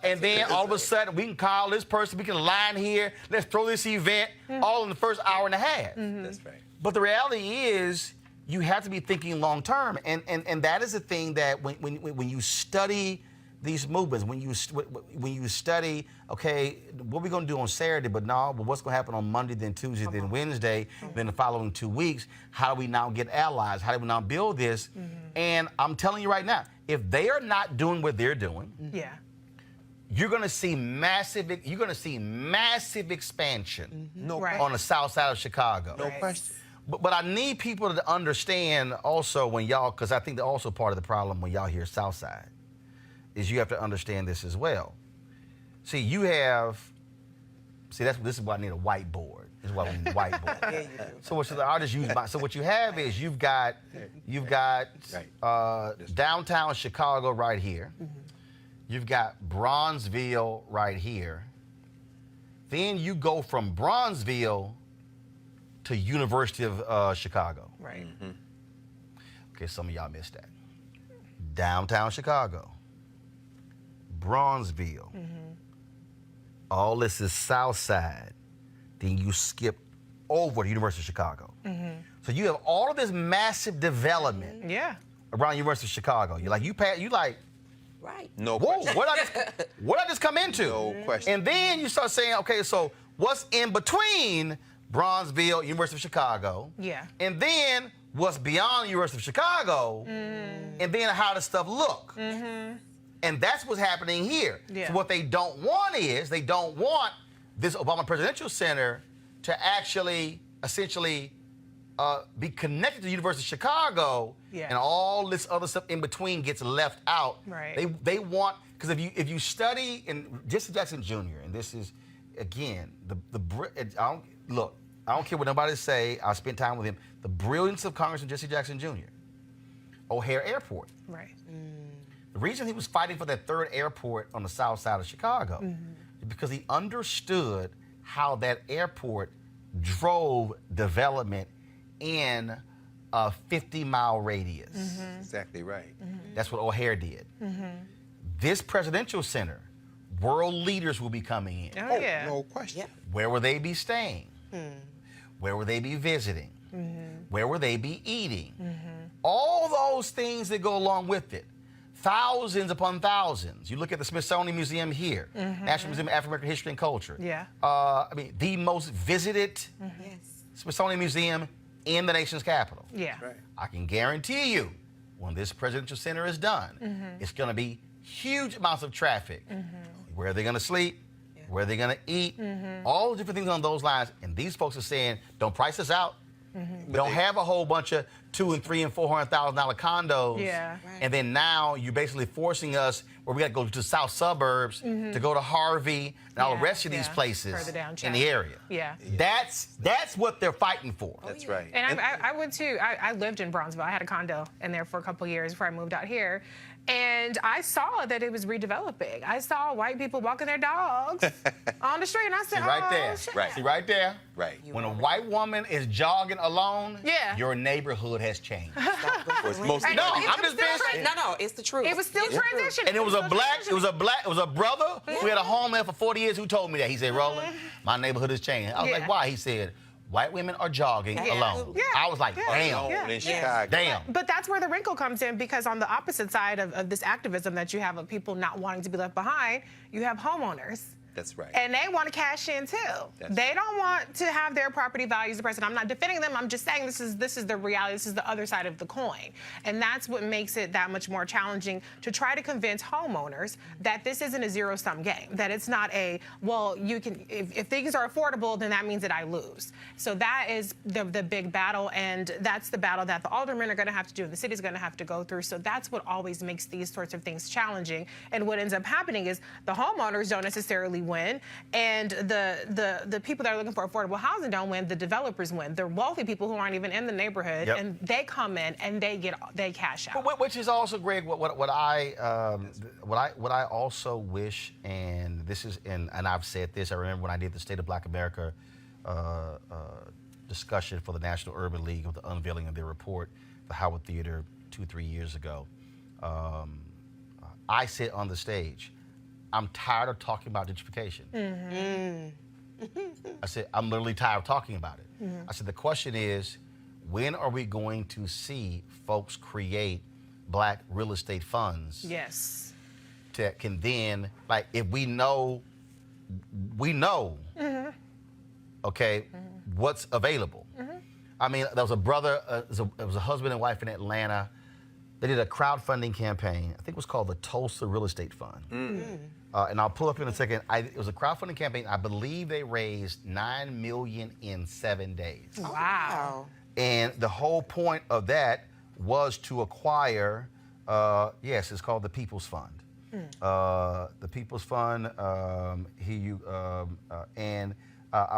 and then all of a sudden we can call this person, we can align here, let's throw this event, all in the first hour and a half. That's right. But the reality is, you have to be thinking long term, and that is the thing that when you study these movements, when you study, okay, what are we going to do on Saturday? But what's going to happen on Monday, then Tuesday, then Wednesday, then the following 2 weeks? How do we now get allies? How do we now build this? And I'm telling you right now, if they are not doing what they're doing, you're going to see massive expansion on the south side of Chicago. No question. But I need people to understand also when y'all, because I think they're also part of the problem when y'all hear South Side, is you have to understand this as well. See, this is why I need a whiteboard. This is why we need a whiteboard. Yeah, you do. I'll just use so what you have is you've got downtown Chicago right here. You've got Bronzeville right here. Then you go from Bronzeville to University of Chicago. Right. Okay, some of y'all missed that. Downtown Chicago, Bronzeville. All this is South Side. Then you skip over to University of Chicago. So you have all of this massive development around University of Chicago. You're like, Right. No whoa, question. what I just come into? No question. And then you start saying, okay, so what's in between Bronzeville, University of Chicago? Yeah. And then what's beyond University of Chicago? And then how does stuff look? And that's what's happening here. Yeah. So what they don't want is, they don't want this Obama Presidential Center to actually, essentially, be connected to the University of Chicago, and all this other stuff in between gets left out. Right. They want, because if you study in Jesse Jackson Jr., and this is, again, I don't care what nobody say, I spent time with him, the brilliance of Congressman Jesse Jackson Jr., O'Hare Airport. Right. The reason he was fighting for that third airport on the south side of Chicago is because he understood how that airport drove development in a 50-mile radius. Exactly right. That's what O'Hare did. This presidential center, world leaders will be coming in. Oh, yeah. No question. Where will they be staying? Where will they be visiting? Where will they be eating? All those things that go along with it. Thousands upon thousands. You look at the Smithsonian Museum here, National Museum of African American History and Culture. Yeah. I mean, the most visited Smithsonian Museum in the nation's capital. Yeah. Right. I can guarantee you, when this presidential center is done, it's going to be huge amounts of traffic. Where are they going to sleep? Where are they going to eat? All the different things on those lines. And these folks are saying, don't price us out. Don't have a whole bunch of $200,000 and $300,000 and $400,000 condos. Yeah. And then now you're basically forcing us where we got to go to south suburbs to go to Harvey and all the rest of these places Further down in the area. Yeah. That's what they're fighting for. That's right. And I went to, I lived in Bronzeville. I had a condo in there for a couple years before I moved out here. And I saw that it was redeveloping. I saw white people walking their dogs on the street. And I said, See right there. shit. Right. See right there. Right. When a white woman is jogging alone, Yeah. your neighborhood has changed. It's mostly No, I'm just being serious. No, it's the truth. It was still transitioning. And it was a brother who had a home there for 40 years who told me that. He said, Roland, my neighborhood is changing. I was like, why? He said, white women are jogging alone. Yeah. I was like, damn. Yeah. in Chicago. Damn. But that's where the wrinkle comes in, because on the opposite side of this activism that you have of people not wanting to be left behind, you have homeowners. That's right. And they want to cash in too. They don't want to have their property values depressed. I'm not defending them. I'm just saying this is the reality. This is the other side of the coin. And that's what makes it that much more challenging to try to convince homeowners that this isn't a zero-sum game, that it's not a, well, you can, if things are affordable, then that means that I lose. So that is the big battle, and that's the battle that the aldermen are going to have to do, and the city's going to have to go through. So that's what always makes these sorts of things challenging. And what ends up happening is the homeowners don't necessarily win, and the people that are looking for affordable housing don't win. The developers win. The wealthy people who aren't even in the neighborhood, and they come in and they cash out. Which is also, Greg, what I also wish, and this is, and I've said this. I remember when I did the State of Black America discussion for the National Urban League with the unveiling of their report, the Howard Theater 2-3 years ago. I said on the stage, I'm tired of talking about gentrification. I said, I'm literally tired of talking about it. I said, the question is, when are we going to see folks create black real estate funds? Yes. That can then, like, if we know, okay, what's available. I mean, there was a brother, it was a husband and wife in Atlanta. They did a crowdfunding campaign. I think it was called the Tulsa Real Estate Fund. And I'll pull up in a second. It was a crowdfunding campaign. I believe they raised $9 million in 7 days. Wow. And the whole point of that was to acquire, yes, it's called the People's Fund. The People's Fund, I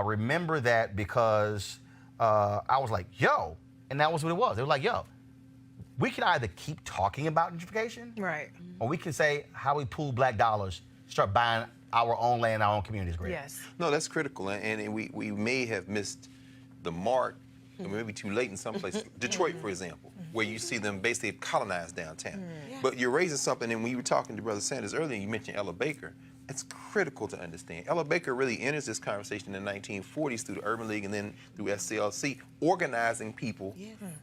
remember that because I was like, yo, and that was what it was. It was like, yo, we can either keep talking about gentrification, right, or we can say how we pool black dollars, start buying our own land, our own communities. Great. Yes. No, that's critical, and we may have missed the mark, or maybe too late in some places. Detroit, for example, where you see them basically colonize downtown. But you're raising something, and when you were talking to Brother Sanders earlier, you mentioned Ella Baker. It's critical to understand. Ella Baker really enters this conversation in the 1940s through the Urban League and then through SCLC, organizing people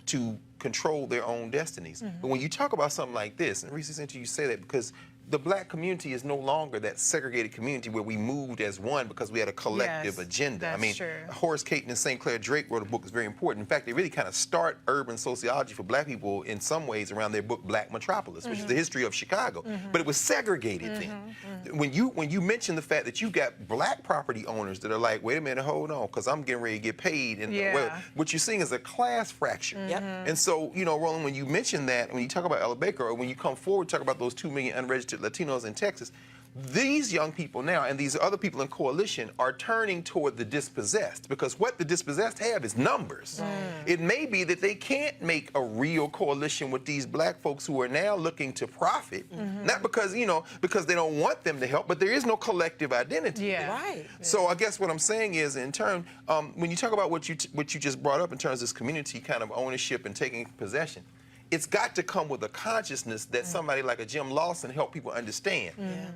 to control their own destinies. But when you talk about something like this, and Reese, you say that because the black community is no longer that segregated community where we moved as one because we had a collective agenda. That's I mean, true. Horace Caton and St. Clair Drake wrote a book that's very important. In fact, they really kind of start urban sociology for black people in some ways around their book Black Metropolis, which is the history of Chicago. But it was segregated then. When you mention the fact that you got black property owners that are like, wait a minute, hold on, because I'm getting ready to get paid. And well, what you're seeing is a class fracture. And so, you know, Roland, when you mention that, when you talk about Ella Baker, or when you come forward, talk about those 2 million unregistered Latinos in Texas, these young people now and these other people in coalition are turning toward the dispossessed, because what the dispossessed have is numbers. It may be that they can't make a real coalition with these black folks who are now looking to profit, not because, you know, because they don't want them to help, but there is no collective identity. So I guess what I'm saying is, in turn, when you talk about what you just brought up in terms of this community kind of ownership and taking possession, it's got to come with a consciousness that somebody like a Jim Lawson helped people understand.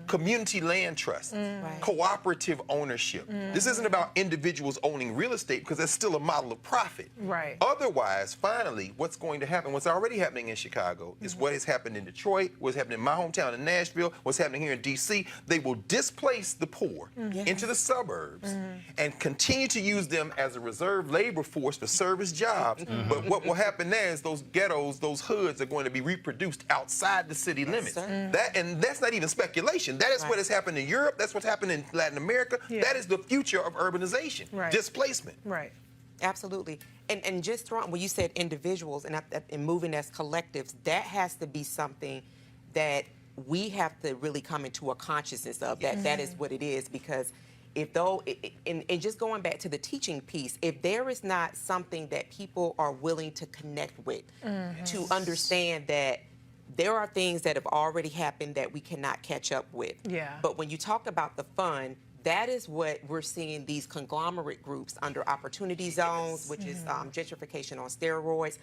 Community land trust, cooperative ownership. This isn't about individuals owning real estate because that's still a model of profit. Otherwise, finally, what's going to happen, what's already happening in Chicago is what has happened in Detroit, what's happening in my hometown in Nashville, what's happening here in D.C. They will displace the poor into the suburbs and continue to use them as a reserve labor force for service jobs. But what will happen there is those ghettos, those hoods are going to be reproduced outside the city limits. And that's not even speculation. That is what has happened in Europe. That's what's happened in Latin America. That is the future of urbanization, displacement. Absolutely. And just throwing, when you said individuals and moving as collectives, that has to be something that we have to really come into a consciousness of. That is what it is, because and just going back to the teaching piece, if there is not something that people are willing to connect with, to understand that there are things that have already happened that we cannot catch up with. But when you talk about the fund, that is what we're seeing, these conglomerate groups under opportunity zones, which is gentrification on steroids,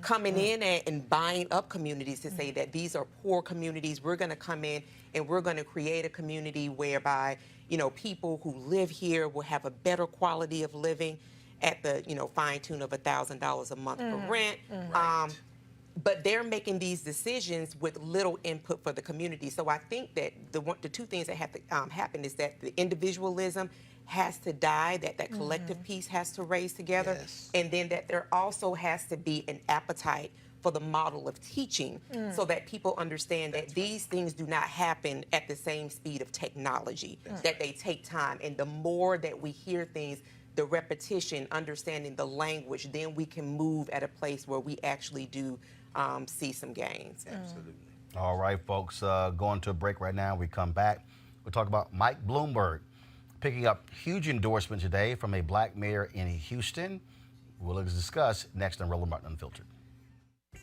coming in and buying up communities to say that these are poor communities. We're going to come in and we're going to create a community whereby, you know, people who live here will have a better quality of living at the, you know, fine tune of $1,000 a month for rent. But they're making these decisions with little input for the community. So I think that the two things that have to happen is that the individualism has to die, that collective piece has to raise together, and then that there also has to be an appetite for the model of teaching so that people understand that these things do not happen at the same speed of technology, that they take time. And the more that we hear things, the repetition, understanding the language, then we can move at a place where we actually do see some gains. Absolutely. All right, folks, going to a break right now. We come back. We'll talk about Mike Bloomberg picking up huge endorsement today from a black mayor in Houston. We'll discuss next on Roland Martin Unfiltered.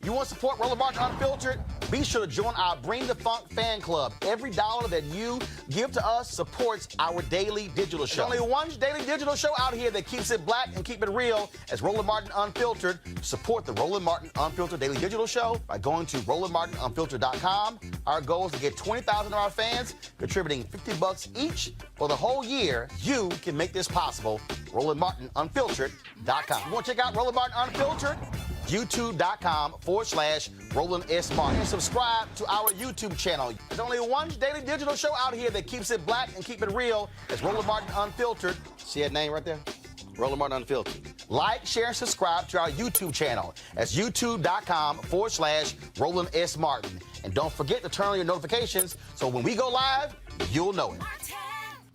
You want to support Roland Martin Unfiltered? Be sure to join our Bring the Funk fan club. Every dollar that you give to us supports our daily digital show. There's only one daily digital show out here that keeps it black and keep it real as Roland Martin Unfiltered. Support the Roland Martin Unfiltered daily digital show by going to RolandMartinUnfiltered.com. Our goal is to get 20,000 of our fans contributing $50 each for the whole year. You can make this possible. RolandMartinUnfiltered.com. You want to check out Roland Martin Unfiltered? YouTube.com/Roland S. Martin. And subscribe to our YouTube channel. There's only one daily digital show out here that keeps it black and keep it real. It's Roland Martin Unfiltered. See that name right there? Roland Martin Unfiltered. Like, share, and subscribe to our YouTube channel. That's YouTube.com/Roland S. Martin. And don't forget to turn on your notifications so when we go live, you'll know it.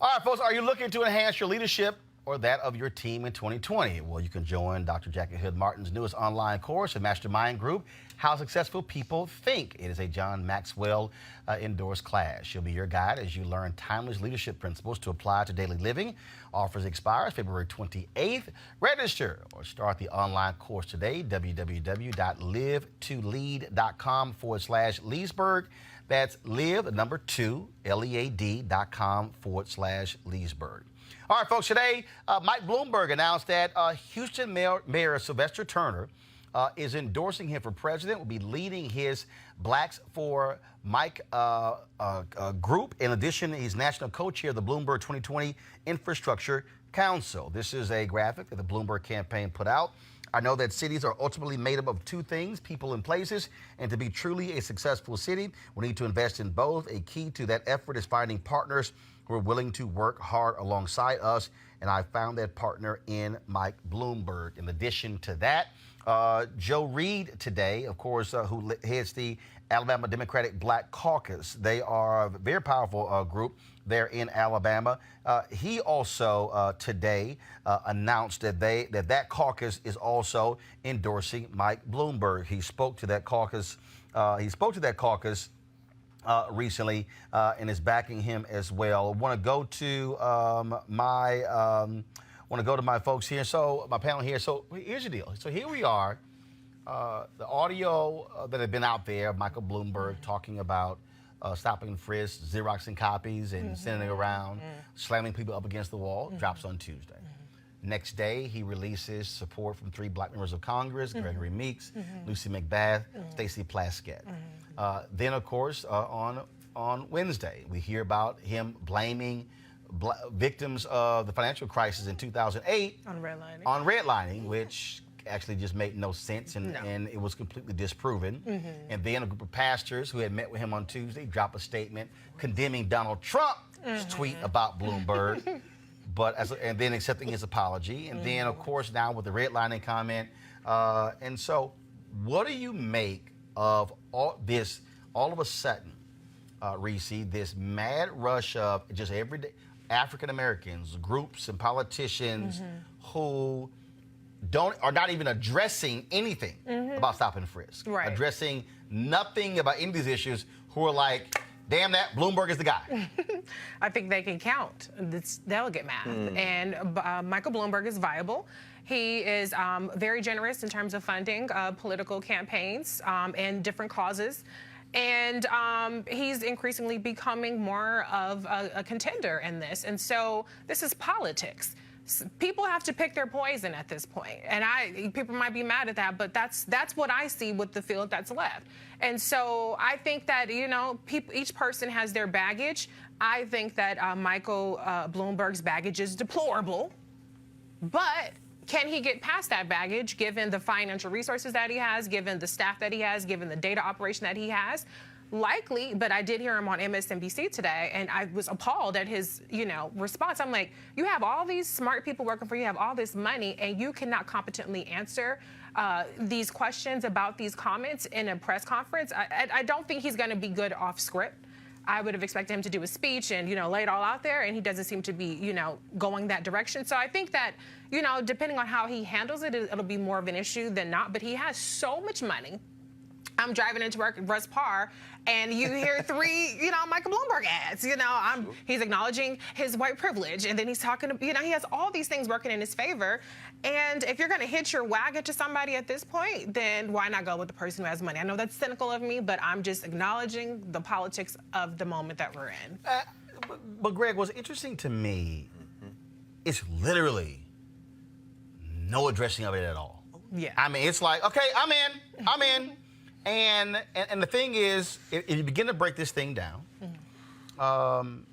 All right, folks, are you looking to enhance your leadership or that of your team in 2020? Well, you can join Dr. Jackie Hood Martin's newest online course, a mastermind group, How Successful People Think. It is a John Maxwell endorsed class. She'll be your guide as you learn timeless leadership principles to apply to daily living. Offers expires February 28th. Register or start the online course today, www.livetolead.com/Leesburg. That's live, the number 2, LEAD.com/Leesburg. All right, folks, today, Mike Bloomberg announced that Houston Mayor Sylvester Turner is endorsing him for president, will be leading his Blacks for Mike group. In addition, he's national co-chair of the Bloomberg 2020 Infrastructure Council. This is a graphic that the Bloomberg campaign put out. I know that cities are ultimately made up of two things, people and places, and to be truly a successful city, we need to invest in both. A key to that effort is finding partners who are willing to work hard alongside us, and I found that partner in Mike Bloomberg. In addition to that, Joe Reed today, of course, who heads the Alabama Democratic Black Caucus. They are a very powerful group there in Alabama. He also today announced that that caucus is also endorsing Mike Bloomberg. He spoke to that caucus. Recently and is backing him as well. I want to go to my folks here. So my panel here. So here's the deal. So here we are. The audio that had been out there, Michael Bloomberg talking about stopping and frisk, Xeroxing copies and sending it around, slamming people up against the wall, drops on Tuesday. Next day, he releases support from 3 Black members of Congress, Gregory Meeks, Lucy McBath, Stacey Plaskett. Then, of course, on Wednesday, we hear about him blaming victims of the financial crisis in 2008 on redlining. On redlining, which actually just made no sense, and it was completely disproven. And then a group of pastors who had met with him on Tuesday dropped a statement condemning Donald Trump's tweet about Bloomberg, and then accepting his apology. And then, of course, now with the redlining comment. And so, what do you make of all this? All of a sudden, Reese, this mad rush of just everyday African Americans, groups, and politicians who are not even addressing anything about stop and frisk, addressing nothing about any of these issues, who are like, damn that, Bloomberg is the guy. I think they can count this delegate math. And Michael Bloomberg is viable. He is very generous in terms of funding political campaigns and different causes. And he's increasingly becoming more of a contender in this. And so this is politics. People have to pick their poison at this point. And people might be mad at that, but that's what I see with the field that's left. And so I think that, each person has their baggage. I think that Michael Bloomberg's baggage is deplorable, but can he get past that baggage given the financial resources that he has, given the staff that he has, given the data operation that he has? Likely, but I did hear him on MSNBC today, and I was appalled at his, response. I'm like, you have all these smart people working for you, have all this money, and you cannot competently answer these questions about these comments in a press conference. I don't think he's going to be good off script. I would have expected him to do a speech and, lay it all out there, and he doesn't seem to be, going that direction. So I think that, depending on how he handles it, it'll be more of an issue than not. But he has so much money. I'm driving into work at Russ Parr, and you hear 3, Michael Bloomberg ads. He's acknowledging his white privilege, and then he's talking he has all these things working in his favor. And if you're going to hitch your wagon to somebody at this point, then why not go with the person who has money? I know that's cynical of me, but I'm just acknowledging the politics of the moment that we're in. But Greg, what's interesting to me, it's literally no addressing of it at all. Yeah. I mean, it's like, okay, I'm in. And the thing is, if you begin to break this thing down, and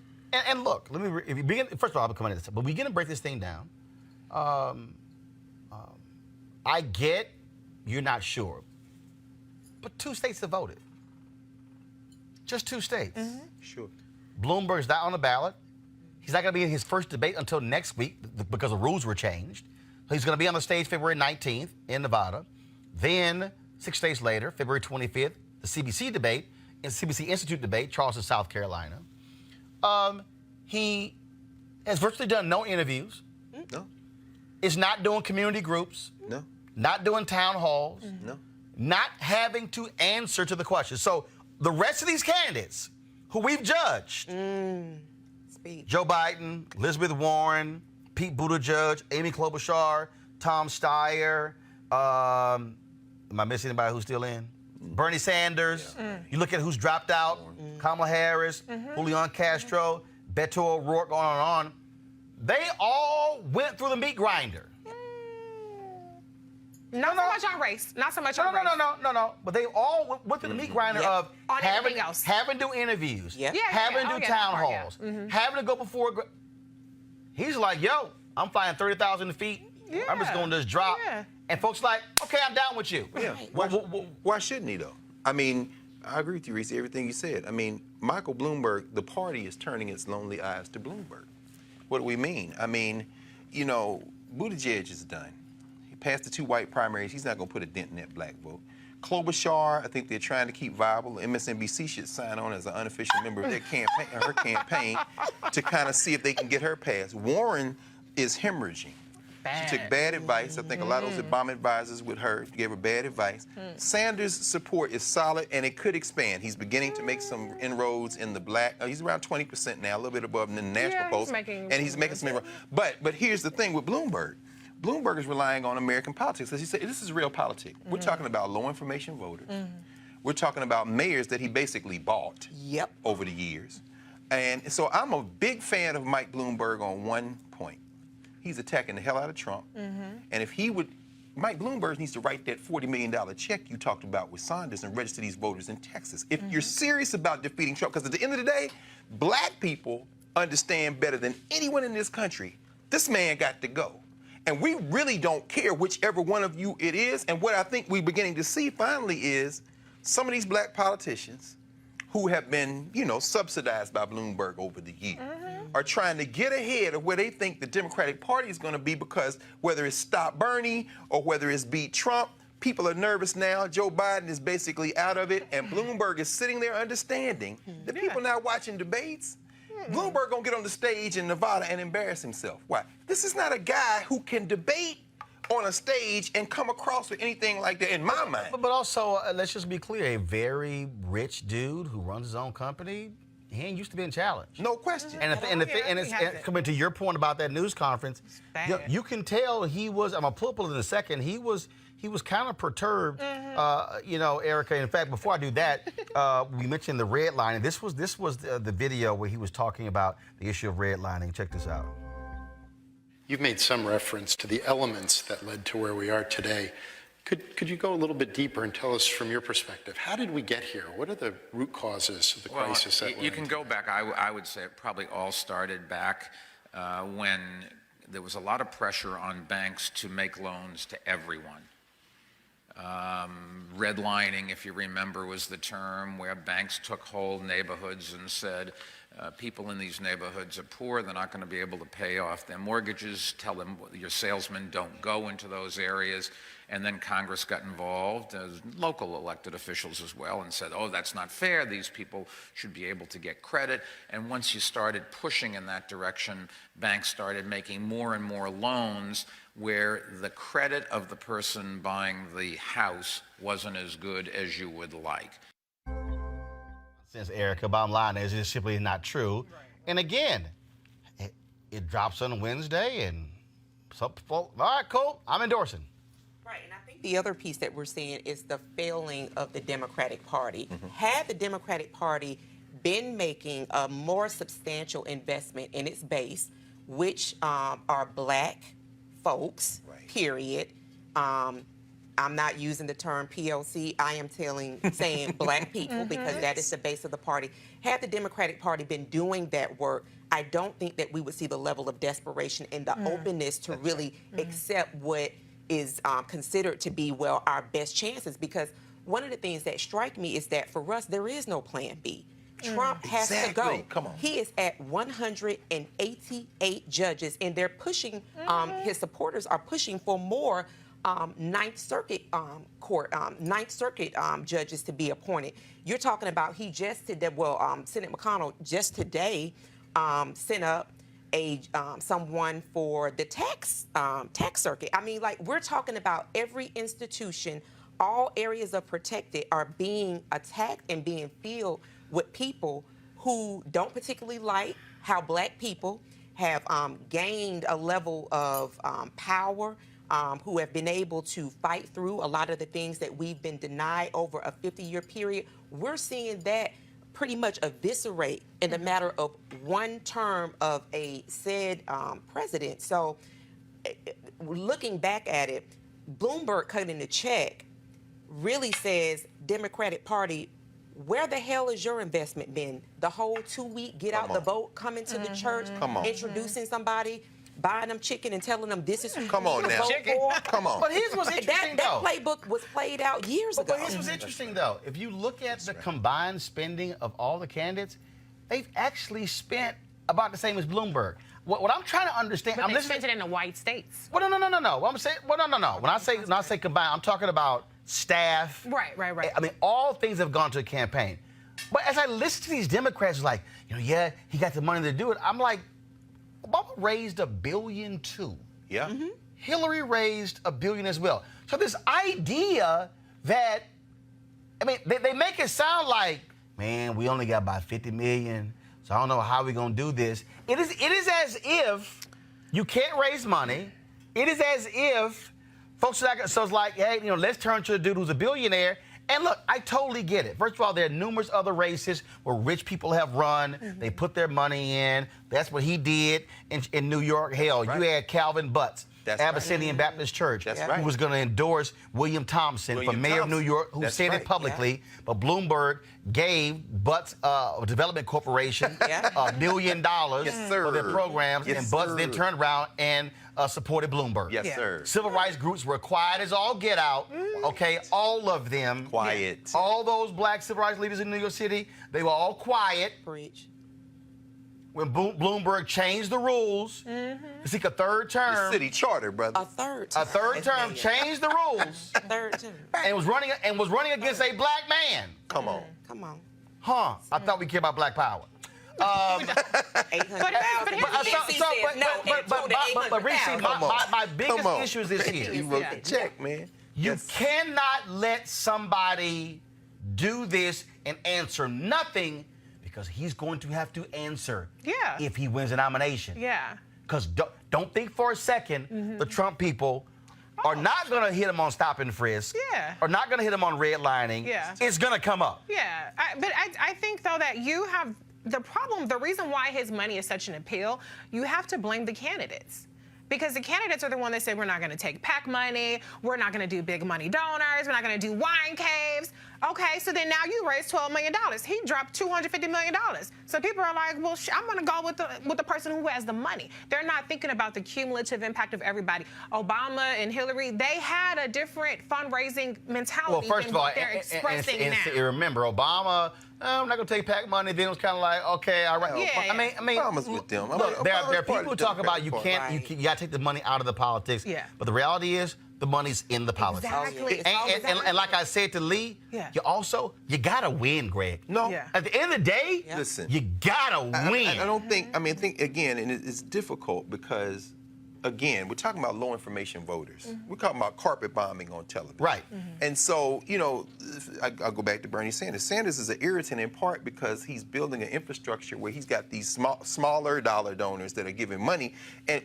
look, first of all, I'll come into this, but we begin to break this thing down. I get you're not sure, but 2 states have voted. Just 2 states. Sure. Bloomberg's not on the ballot. He's not going to be in his first debate until next week because the rules were changed. So he's going to be on the stage February 19th in Nevada. Then 6 days later, February 25th, the CBC debate, and CBC Institute debate, Charleston, South Carolina. He has virtually done no interviews. No. is not doing community groups. No. Not doing town halls. No. Not having to answer to the questions. So the rest of these candidates who we've judged, Joe Biden, Elizabeth Warren, Pete Buttigieg, Amy Klobuchar, Tom Steyer, am I missing anybody who's still in? Bernie Sanders. You look at who's dropped out, Kamala Harris, Julian Castro, Beto O'Rourke, on and on. They all went through the meat grinder. Not so much on race. Not so much on race. No. But they all went through the meat grinder of On having everything else. having to do interviews, Yeah, having to oh, do yeah, town that part, yeah. halls, having to go before. He's like, yo, I'm flying 30,000 feet. I'm just going to just drop. Yeah. And folks like, okay, I'm down with you. Yeah. Why shouldn't he, though? I mean, I agree with you, Reese, everything you said. I mean, Michael Bloomberg, the party is turning its lonely eyes to Bloomberg. What do we mean? I mean, you know, Buttigieg is done. He passed the 2 white primaries. He's not going to put a dent in that black vote. Klobuchar, I think they're trying to keep viable. MSNBC should sign on as an unofficial member of their campaign, her campaign, to kind of see if they can get her passed. Warren is hemorrhaging. She took bad advice. I think a lot of those Obama advisors with her gave her bad advice. Sanders' support is solid, and it could expand. He's beginning to make some inroads in the black. He's around 20% now, a little bit above the national polls, and he's making some inroads. But here's the thing with Bloomberg. Bloomberg is relying on American politics. As he said, this is real politics. We're talking about low information voters. We're talking about mayors that he basically bought over the years. And so I'm a big fan of Mike Bloomberg on one point. He's attacking the hell out of Trump. And if he would, Mike Bloomberg needs to write that $40 million check you talked about with Sanders and register these voters in Texas. If you're serious about defeating Trump, because at the end of the day, black people understand better than anyone in this country, this man got to go. And we really don't care whichever one of you it is. And what I think we're beginning to see finally is some of these black politicians who have been, you know, subsidized by Bloomberg over the years are trying to get ahead of where they think the Democratic Party is going to be, because whether it's Stop Bernie or whether it's Beat Trump, people are nervous now. Joe Biden is basically out of it, and Bloomberg is sitting there understanding that people now watching debates. Bloomberg gonna get on the stage in Nevada and embarrass himself. Why? This is not a guy who can debate on a stage and come across with anything like that in my mind. But also, let's just be clear, a very rich dude who runs his own company, he ain't used to being challenged. No question. And it's coming to your point about that news conference, you can tell he was, I'm going to pull it in a second, he was kind of perturbed, you know, Erica. In fact, before I do that, we mentioned the redlining. This was the video where he was talking about the issue of redlining. Check this out. You've made some reference to the elements that led to where we are today. Could you go a little bit deeper and tell us from your perspective, how did we get here? What are the root causes of the crisis that you can go back. I would say it probably all started back when there was a lot of pressure on banks to make loans to everyone. Redlining, if you remember, was the term where banks took whole neighborhoods and said, people in these neighborhoods are poor, they're not going to be able to pay off their mortgages, tell them your salesmen don't go into those areas. And then Congress got involved, as local elected officials as well, and said, oh, that's not fair, these people should be able to get credit. And once you started pushing in that direction, banks started making more and more loans where the credit of the person buying the house wasn't as good as you would like. Since Erica, bottom line is it's simply not true. Right. And again, it drops on Wednesday, and some folk, all right, cool, I'm endorsing. Right, and I think the other piece that we're seeing is the failing of the Democratic Party. Had the Democratic Party been making a more substantial investment in its base, which are black folks, period. I'm not using the term POC. I am saying black people because that is the base of the party. Had the Democratic Party been doing that work, I don't think that we would see the level of desperation and the openness to really accept what is considered to be, well, our best chances. Because one of the things that strike me is that for us, there is no plan B. Trump has to go. Come on. He is at 188 judges, and they're pushing, his supporters are pushing for more Ninth Circuit judges to be appointed. You're talking about he just did, Senate McConnell just today sent up someone for the tax circuit. I mean, like, we're talking about every institution, all areas of protected are being attacked and being filled with people who don't particularly like how Black people have gained a level of power, who have been able to fight through a lot of the things that we've been denied over a 50-year period. We're seeing that pretty much eviscerate in a matter of one term of a said president. So looking back at it, Bloomberg cutting the check really says, Democratic Party, where the hell has your investment been? The whole 2-week get out the vote, coming to the church, introducing somebody, buying them chicken and telling them this is who you need to vote for. Come on. But here's what's interesting, that playbook was played out years ago. But here's what's interesting, though. If you look at the combined spending of all the candidates, they've actually spent about the same as Bloomberg. What I'm trying to understand, But they spent it in the white states. Well, no. What I'm saying, no. When I say combined, I'm talking about staff. Right. I mean, all things have gone to a campaign. But as I listen to these Democrats, like, yeah, he got the money to do it. I'm like, Obama raised $1.2 billion. Yeah. Hillary raised $1 billion as well. So this idea that, I mean, they make it sound like, man, we only got about 50 million, so I don't know how we're gonna do this. It is as if you can't raise money. It is as if folks are like, so it's like, hey, let's turn to a dude who's a billionaire. And look, I totally get it. First of all, there are numerous other races where rich people have run. They put their money in. That's what he did in New York. Hell, you had Calvin Butts, Abyssinian Baptist Church, who was going to endorse William Thompson for mayor of New York, who said it publicly. But Bloomberg gave Butts Development Corporation $1 million for their programs, and Butts then turned around and supported Bloomberg. Yes, sir. Civil rights groups were quiet as all get out. Okay, all of them. Quiet. All those Black civil rights leaders in New York City, they were all quiet. Preach. When Bloomberg changed the rules to seek a third term. The city charter, brother. A third term. A third term, changed the rules. Third term. And was running against a Black man. Come on. Come on. Huh? I thought we cared about Black power. 800,000. But Reese, my biggest issue is this here. You wrote the check, man. You cannot let somebody do this and answer nothing, because he's going to have to answer if he wins the nomination. Yeah. Because don't think for a second the Trump people are not going to hit him on stop and frisk. Are not going to hit him on redlining. It's going to come up. Yeah. But I think, though, that you have the problem, the reason why his money is such an appeal, you have to blame the candidates. Because the candidates are the one that say, we're not going to take PAC money, we're not going to do big money donors, we're not going to do wine caves. Okay, so then now you raise $12 million. He dropped $250 million. So people are like, well, I'm going to go with the person who has the money. They're not thinking about the cumulative impact of everybody. Obama and Hillary, they had a different fundraising mentality than what they're expressing now. Remember, Obama, I'm not going to take PAC money. Then it was kind of like, okay, all right. Yeah. I mean, Obama's with them. Look, there are people who talk about you got to take the money out of the politics. Yeah. But the reality is, the money's in the politics. Exactly. And like I said to Lee, you gotta win, Greg. No. Yeah. At the end of the day, Listen, you gotta win. I don't think, I think again, and it's difficult because, again, we're talking about low information voters. We're talking about carpet bombing on television. Right. And so, I'll go back to Bernie Sanders. Sanders is an irritant in part because he's building an infrastructure where he's got these smaller dollar donors that are giving money,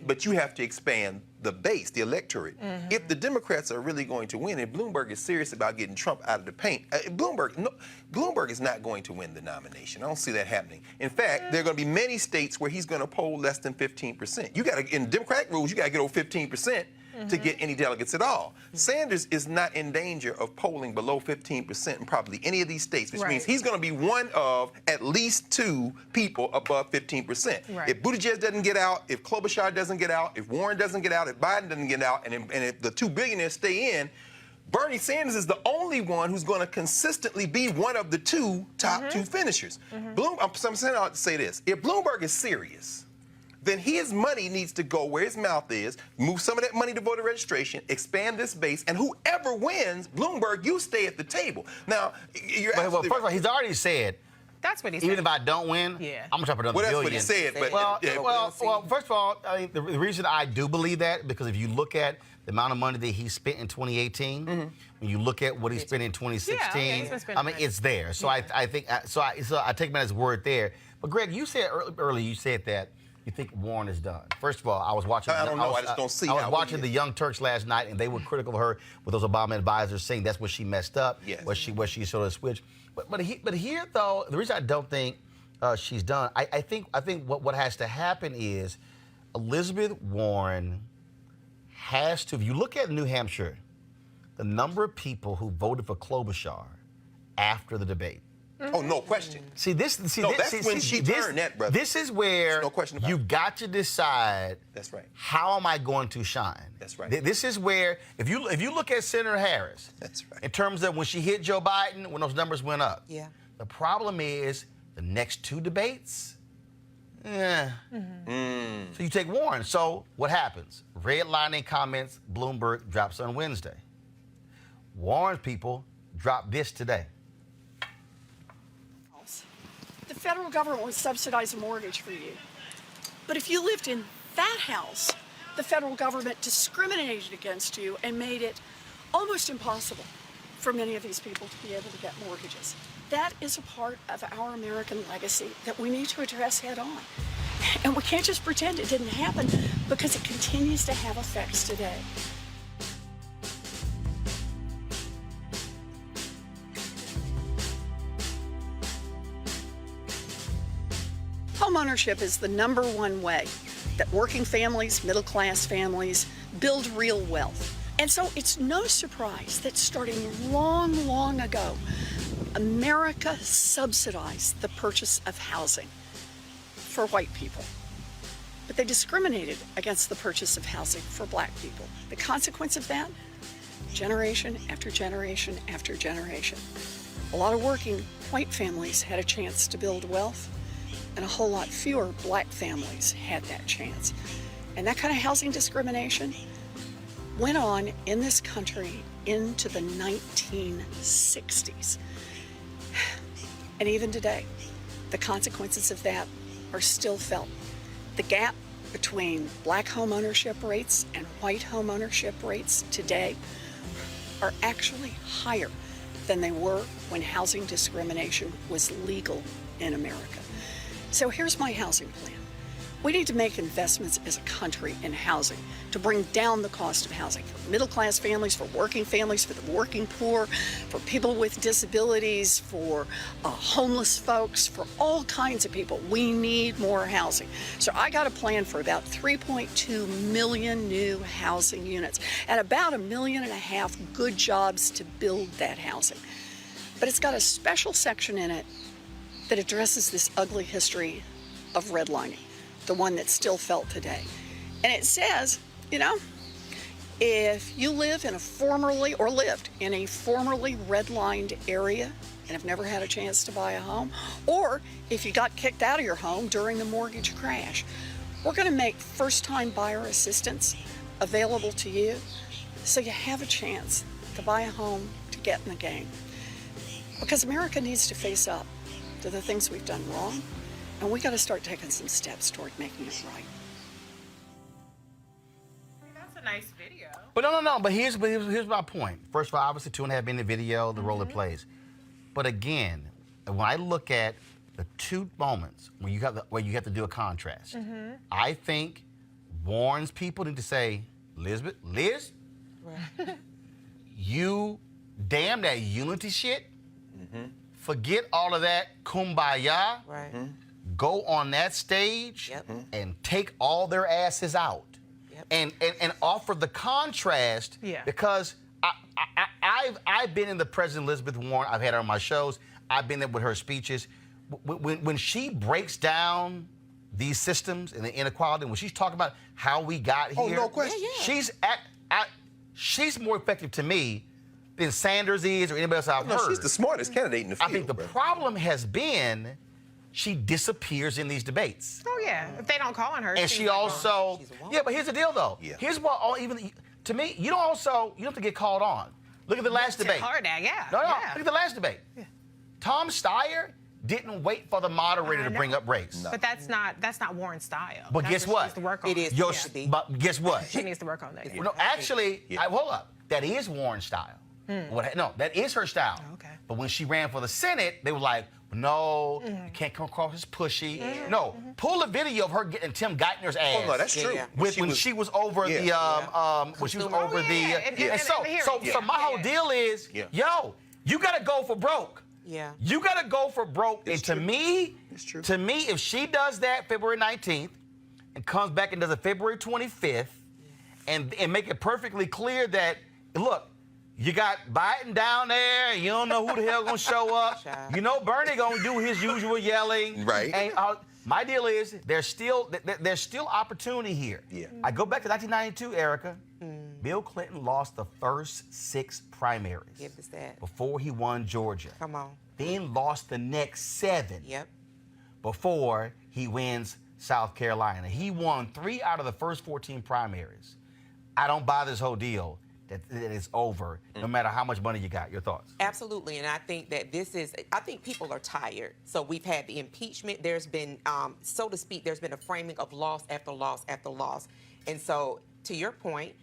but you have to expand the base, the electorate. If the Democrats are really going to win, and Bloomberg is serious about getting Trump out of the paint, Bloomberg is not going to win the nomination. I don't see that happening. In fact, there are going to be many states where he's going to poll less than 15%. You got to, in Democratic rules, you got to get over 15% to get any delegates at all. Sanders is not in danger of polling below 15% in probably any of these states, which means he's going to be one of at least 2 people above 15%. Right. If Buttigieg doesn't get out, if Klobuchar doesn't get out, if Warren doesn't get out, if Biden doesn't get out, and if the 2 billionaires stay in, Bernie Sanders is the only one who's going to consistently be one of the 2 top 2 finishers. I'm saying I'll say this. If Bloomberg is serious, then his money needs to go where his mouth is, move some of that money to voter registration, expand this base, and whoever wins, Bloomberg, you stay at the table. Now, you're Well, first of all, he's already said That's what he said. Even if I don't win, Yeah. I'm gonna drop another Well, that's billion. what he said, but Well, first of all, I mean, the reason I do believe that, because if you look at the amount of money that he spent in 2018, when you look at what he spent in 2016, he's been I mean, it's there. So I think, so I take him at his word there. But Greg, you said earlier, you said that you think Warren is done. First of all, I was watching. I don't know. I just don't see I was how watching he the is. Young Turks last night, and they were critical of her with those Obama advisors saying that's where she messed up. Yes. Where she sort of switched. But here though, the reason I don't think she's done, I think what has to happen is Elizabeth Warren has to. If you look at New Hampshire, the number of people who voted for Klobuchar after the debate. Oh, no question. That's when she turned that, brother. This is where no question about you it. got to decide. That's right. How am I going to shine? That's right. This is where, if you look at Senator Harris, that's right. in terms of when she hit Joe Biden, when those numbers went up. Yeah. The problem is the next two debates. So you take Warren. So what happens? Redlining comments. Bloomberg drops on Wednesday. Warren's people drop this today. The federal government would subsidize a mortgage for you. But if you lived in that house, the federal government discriminated against you and made it almost impossible for many of these people to be able to get mortgages. That is a part of our American legacy that we need to address head on. And we can't just pretend it didn't happen, because it continues to have effects today. Homeownership is the #1 way that working families, middle-class families build real wealth. And so it's no surprise that starting long, long ago, America subsidized the purchase of housing for white people. But they discriminated against the purchase of housing for black people. The consequence of that, generation after generation after generation. A lot of working white families had a chance to build wealth, and a whole lot fewer black families had that chance. And that kind of housing discrimination went on in this country into the 1960s. And even today, the consequences of that are still felt. The gap between black homeownership rates and white homeownership rates today are actually higher than they were when housing discrimination was legal in America. So here's my housing plan. We need to make investments as a country in housing to bring down the cost of housing for middle-class families, for working families, for the working poor, for people with disabilities, for homeless folks, for all kinds of people. We need more housing. So I got a plan for about 3.2 million new housing units and about 1.5 million good jobs to build that housing. But it's got a special section in it that addresses this ugly history of redlining, the one that's still felt today. And it says, if you live in a formerly redlined area and have never had a chance to buy a home, or if you got kicked out of your home during the mortgage crash, we're going to make first-time buyer assistance available to you so you have a chance to buy a home, to get in the game. Because America needs to face up to the things we've done wrong, and we got to start taking some steps toward making it right. That's a nice video. But no. But here's my point. First of all, obviously 2.5 minute video, the role it plays. But again, when I look at the two moments where you have to do a contrast, I think Warren's people need to say, Liz, you damn that unity shit. Forget all of that kumbaya. Right. Go on that stage and take all their asses out. And offer the contrast. Because I've been in the President Elizabeth Warren. I've had her on my shows. I've been there with her speeches. When she breaks down these systems and the inequality, when she's talking about how we got here, no question. She's more effective to me than Sanders is or anybody else I've heard. She's the smartest candidate in the field. I think the problem has been she disappears in these debates. Oh, yeah. If they don't call on her. And she also, but here's the deal, though. Yeah. Here's what, to me, you don't have to get called on. Look at the last debate. Hard at, yeah. No, yeah. look at the last debate. Yeah. Tom Steyer didn't wait for the moderator to bring up race. But that's not Warren's style. But That's guess what? what? She needs to work on. It is. Your, Yeah. but guess what? She needs to work on that. No, actually, hold up. That is Warren's style. No, that is her style. Okay. But when she ran for the Senate, they were like, no, you can't come across as pushy. No, pull a video of her getting Tim Geithner's ass. Oh, no, that's true. When she was over when she was over so my whole deal is, yo, you gotta go for broke. Yeah. You gotta go for broke. It's and true. to me, if she does that February 19th and comes back and does it February 25th and make it perfectly clear that, look, you got Biden down there. You don't know who the hell gonna show up. You know Bernie gonna do his usual yelling. Right. And my deal is there's still opportunity here. Yeah. I go back to 1992, Erica. Bill Clinton lost the first 6 primaries Give us that. before he won Georgia. Come on. Then lost the next 7 Yep. before he wins South Carolina. He won 3 out of the first 14 primaries. I don't buy this whole deal that it's over, no matter how much money you got. Your thoughts? Absolutely, and I think that I think people are tired. So we've had the impeachment. There's been, so to speak, there's been a framing of loss after loss after loss. And so, to your point,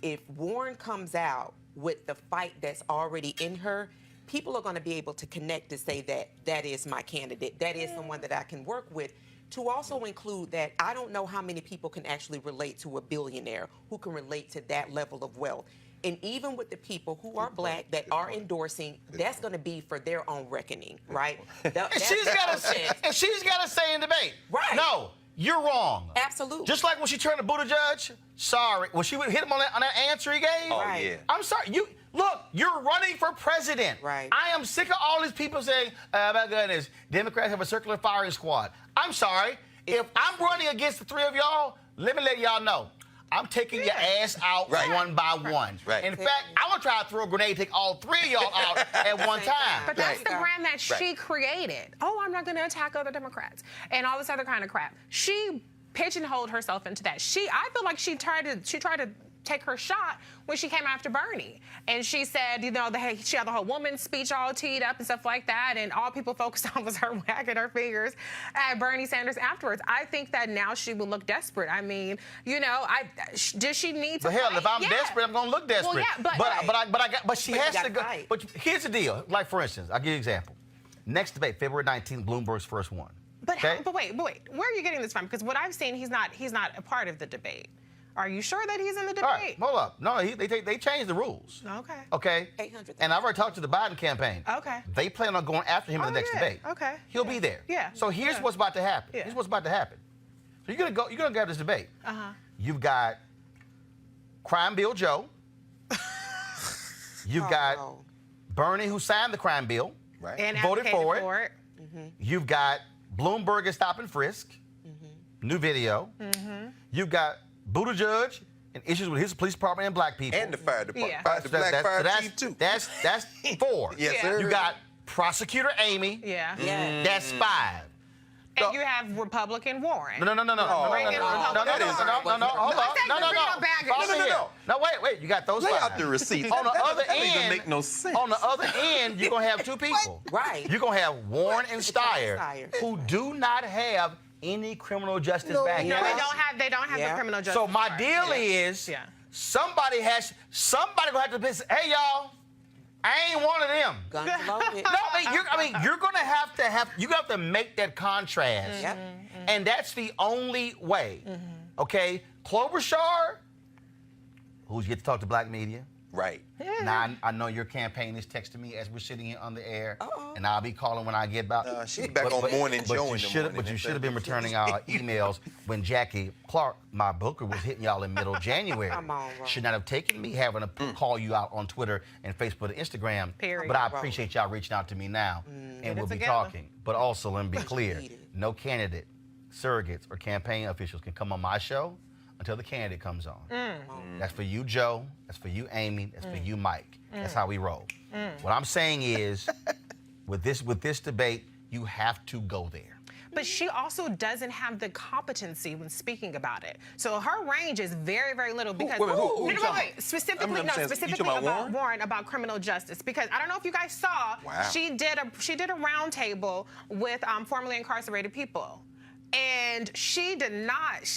if Warren comes out with the fight that's already in her, people are going to be able to connect to say that that is my candidate. That is someone that I can work with. To also include that I don't know how many people can actually relate to a billionaire, who can relate to that level of wealth. And even with the people who are black that are endorsing, that's going to be for their own reckoning, right? And she's got to say in debate, right? No, you're wrong. Absolutely. Just like when she turned to Buttigieg, sorry, when she would hit him on that answer he gave. Oh, right. Yeah. I'm sorry. Look, you're running for president. Right. I am sick of all these people saying, oh my goodness, Democrats have a circular firing squad. I'm sorry. If I'm running against the 3 of y'all, let me let y'all know. I'm taking your ass out one by one. Right. In fact, I want to try to throw a grenade, take all 3 of y'all out at one time. But that's the brand that she created. Oh, I'm not going to attack other Democrats and all this other kind of crap. She pigeonholed herself into that. I feel like she tried to take her shot when she came after Bernie. And she said, she had the whole woman's speech all teed up and stuff like that, and all people focused on was her wagging her fingers at Bernie Sanders afterwards. I think that now she will look desperate. I mean, does she need to But hell, fight? if I'm desperate, I'm going to look desperate. Well, yeah, but she has to go. Fight. But here's the deal. Like, for instance, I'll give you an example. Next debate, February 19th, Bloomberg's first one. But wait, where are you getting this from? Because what I've seen, he's not a part of the debate. Are you sure that he's in the debate? All right, hold up. No, they changed the rules. Okay. Okay. 800,000. And I've already talked to the Biden campaign. Okay. They plan on going after him in the next debate. Okay. He'll be there. Yeah. So here's what's about to happen. Yeah. Here's what's about to happen. So you're gonna have this debate. You've got Crime Bill Joe. You've got Bernie, who signed the crime bill, Right. And voted for it. Mm-hmm. You've got Bloomberg is stop and frisk. New video. You've got Buttigieg and issues with his police department and black people. And the fire department. Yeah. The black fire chief, too. That's 4. Yes, sir. You got Prosecutor Amy. Yeah. That's 5. And you have Republican Warren. No. Hold on. No, wait. You got those Lay 5. out the receipts. On the other that end, doesn't make no sense. On the other end, you're gonna have 2 people. Right. You're gonna have Warren and Steyer, who do not have any criminal justice background. No, they don't have the criminal justice. So my part. deal is, somebody gonna have to say, hey y'all, I ain't one of them. Guns loaded. No, you're gonna have to make that contrast, and that's the only way. Okay, Klobuchar, who's yet to talk to black media. Right. Now, I know your campaign is texting me as we're sitting here on the air, and I'll be calling when I get back. She's back on Morning Joe in the morning. But you should have been returning our emails when Jackie Clark, my booker, was hitting y'all in middle January. Come on, Ron. Should not have taken me having to call you out on Twitter and Facebook and Instagram. Period. But I appreciate y'all reaching out to me now, and we'll be talking. But also, let me be clear, no candidate, surrogates, or campaign officials can come on my show until the candidate comes on. That's for you, Joe. That's for you, Amy. That's for you, Mike. That's how we roll. What I'm saying is, with this debate, you have to go there. but she also doesn't have the competency when speaking about it. So her range is very, very little because specifically about Warren, about criminal justice. Because I don't know if you guys saw, she did a roundtable with formerly incarcerated people. And she did not.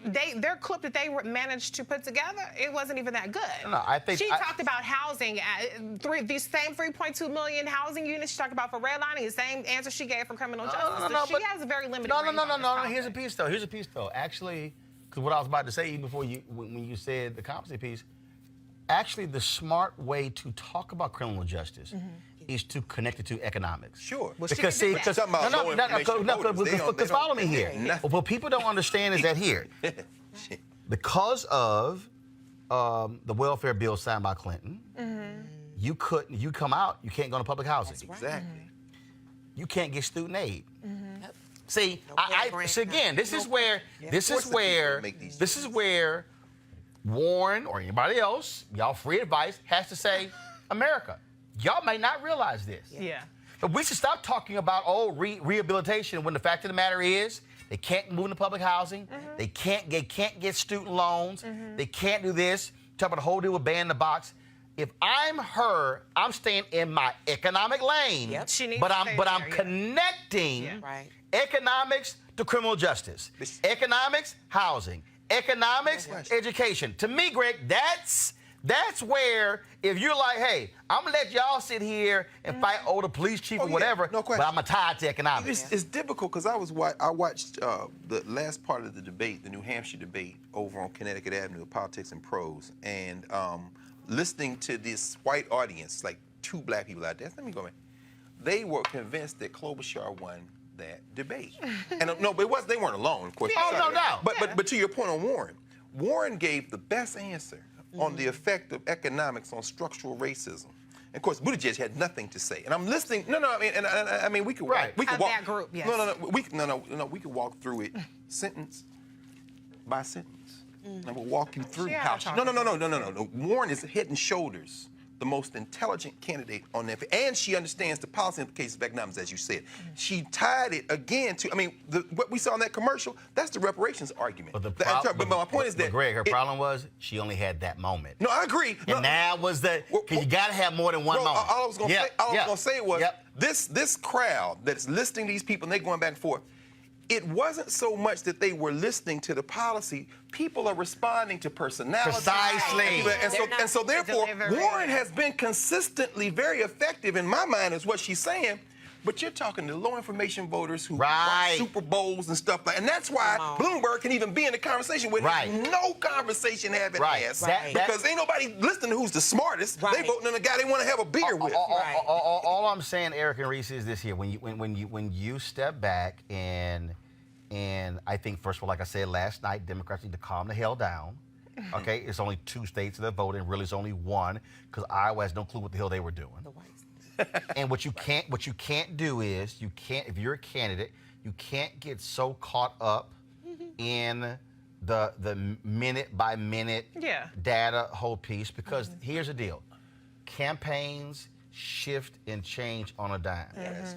Their clip that they managed to put together, it wasn't even that good. No, I think she talked about housing, these same 3.2 million housing units. She talked about for redlining, the same answer she gave for criminal justice. She has a very limited. No. Here's a piece though. Actually, because what I was about to say even before when you said the competency piece, actually the smart way to talk about criminal justice. Is to connect it to economics. Sure. Well, because follow me here. What people don't understand is that here, because of the welfare bill signed by Clinton, you come out, you can't go to public housing. Exactly. You can't get student aid. See, again, this is where Warren or anybody else, y'all free advice, has to say, America, y'all may not realize this. Yeah. But we should stop talking about rehabilitation when the fact of the matter is they can't move into public housing. They can't get student loans. They can't do this. Talk about the whole deal with ban the box. If I'm her, I'm staying in my economic lane. But I'm connecting economics to criminal justice. Economics, housing. Economics, education. To me, Greg, that's where, if you're like, hey, I'm going to let y'all sit here and fight the police chief or whatever, but I'm tied to economics. It's difficult because I watched the last part of the debate, the New Hampshire debate, over on Connecticut Avenue, Politics and Prose, and listening to this white audience, like 2 black people out there. Let me go, man. They were convinced that Klobuchar won that debate. And but they weren't alone, of course. No doubt. But to your point on Warren gave the best answer on the effect of economics on structural racism. And of course, Buttigieg had nothing to say. And I'm listening. I mean, we could walk. We could walk. That group, yes. We could walk through it sentence by sentence. And we'll walk you through how. No. Warren is head and shoulders the most intelligent candidate on that, and she understands the policy implications of economics, as you said. She tied it again to, what we saw in that commercial, that's the reparations argument. But my point is that... Greg, her problem was she only had that moment. No, I agree. And now was the... you got to have more than one moment. All I was going to say was, this crowd that's listing these people, and they're going back and forth, it wasn't so much that they were listening to the policy. People are responding to personality. Precisely. And so therefore, Warren has been consistently very effective, in my mind, is what she's saying. But you're talking to low information voters who watch Super Bowls and stuff like, and that's why Bloomberg can even be in the conversation with no conversation having ass. Because ain't nobody listening to who's the smartest. They voting on the guy they want to have a beer with. All I'm saying, Eric and Reese, is this here: when you step back and I think, first of all, like I said last night, Democrats need to calm the hell down. Okay, it's only 2 states that are voting. Really, it's only 1 because Iowa has no clue what the hell they were doing. And what you can't do is if you're a candidate, you can't get so caught up in the minute by minute data whole piece, because here's the deal: campaigns shift and change on a dime.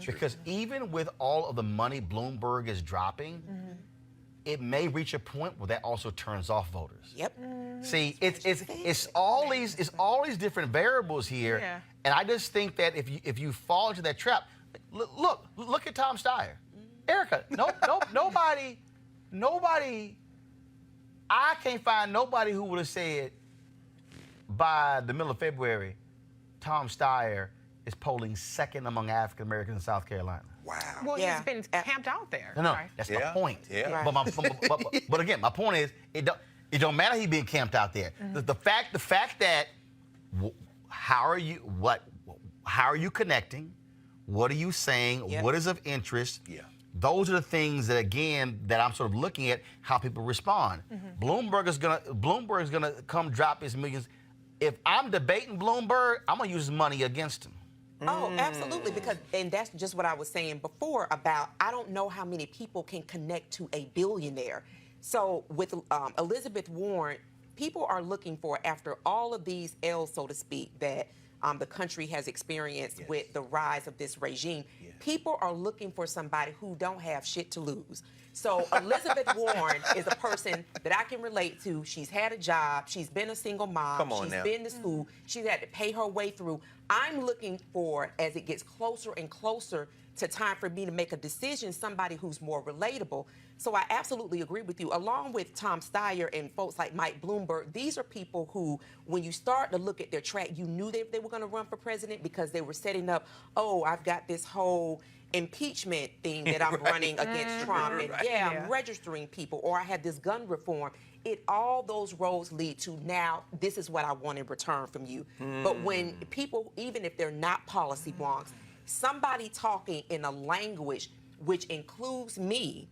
Because even with all of the money Bloomberg is dropping, it may reach a point where that also turns off voters. See, it's all these different variables here, and I just think that if you fall into that trap, look at Tom Steyer, Erica. Nobody. I can't find nobody who would have said by the middle of February, Tom Steyer is polling second among African Americans in South Carolina. Wow. Well, he's been camped out there. No, that's my point. But again, my point is, it don't matter he being camped out there. The fact that how are you connecting? What are you saying? What is of interest? Those are the things that, again, that I'm sort of looking at how people respond. Bloomberg is gonna come drop his millions. If I'm debating Bloomberg, I'm gonna use his money against him. Oh, absolutely, and that's just what I was saying before about, I don't know how many people can connect to a billionaire. So with Elizabeth Warren, people are looking for, after all of these L's, so to speak, that the country has experienced with the rise of this regime. People are looking for somebody who don't have shit to lose. So Elizabeth Warren is a person that I can relate to. She's had a job. She's been a single mom. Come on she's now. been to school. She's had to pay her way through. I'm looking for, as it gets closer and closer to time for me to make a decision, somebody who's more relatable. So I absolutely agree with you. Along with Tom Steyer and folks like Mike Bloomberg, these are people who, when you start to look at their track, you knew they were going to run for president because they were setting up, oh, I've got this whole impeachment thing that I'm running against Trump, and I'm registering people, or I had this gun reform. All those roads lead to now, this is what I want in return from you. But when people, even if they're not policy wonks, somebody talking in a language which includes me,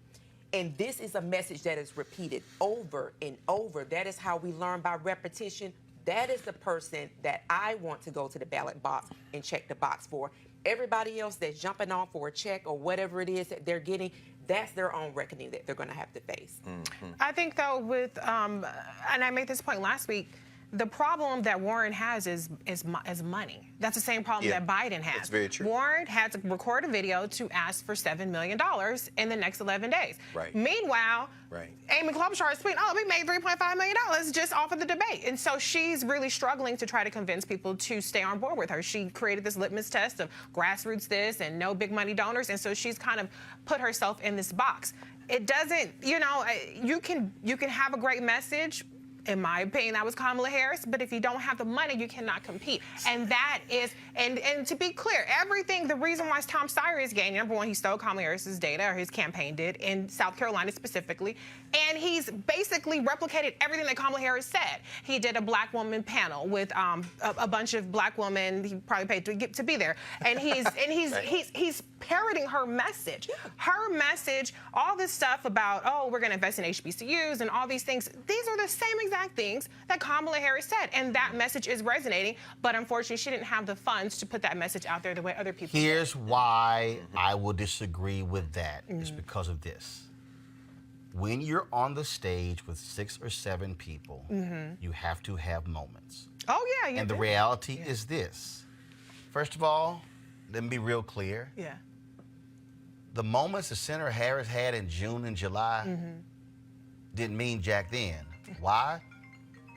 and this is a message that is repeated over and over, that is how we learn by repetition. That is the person that I want to go to the ballot box and check the box for. Everybody else that's jumping on for a check or whatever it is that they're getting, that's their own reckoning that they're going to have to face. I think, though, with, and I made this point last week, the problem that Warren has is money. That's the same problem that Biden has. That's very true. Warren had to record a video to ask for $7 million in the next 11 days. Right. Meanwhile, Amy Klobuchar is tweeting, oh, we made $3.5 million just off of the debate. And so she's really struggling to try to convince people to stay on board with her. She created this litmus test of grassroots this and no big money donors. And so she's kind of put herself in this box. It doesn't, you know, you can have a great message. In my opinion, that was Kamala Harris. But if you don't have the money, you cannot compete. And that is, and to be clear, the reason why Tom Steyer is gaining, number one, he stole Kamala Harris's data, or his campaign did, in South Carolina specifically. And he's basically replicated everything that Kamala Harris said. He did a black woman panel with a bunch of black women. He probably paid to be there. And he's parroting her message. Her message, all this stuff about, oh, we're going to invest in HBCUs and all these things. These are the same exact things that Kamala Harris said, and that message is resonating, but unfortunately she didn't have the funds to put that message out there the way other people Here's why I will disagree with that. It's because of this. When you're on the stage with 6 or 7 people, you have to have moments. Oh, yeah. And the reality is this. First of all, let me be real clear. The moments that Senator Harris had in June and July didn't mean jack then. Why?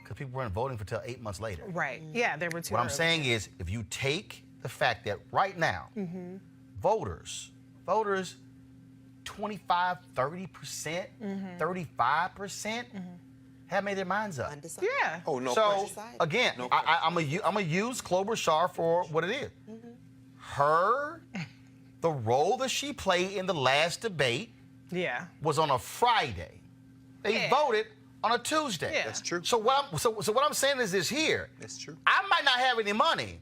Because people weren't voting for till 8 months later. Right. Yeah, there were two. What I'm saying is, if you take the fact that right now, voters, 25, 30%, 35% have made their minds up. Yeah. Oh, no So, question. again, No I'm going to use Klobuchar for what it is. The role that she played in the last debate was on a Friday. They voted on a Tuesday. That's true. So what I'm saying is this here. That's true. I might not have any money,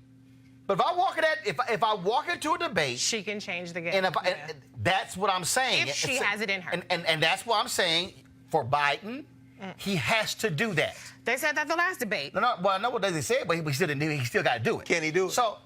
but if I walk into a debate, she can change the game. And that's what I'm saying. If she has it in her. And that's what I'm saying for Biden. He has to do that. They said that the last debate. No, well, I know what they said, but he still didn't do it. He still got to do it. Can he do it? So,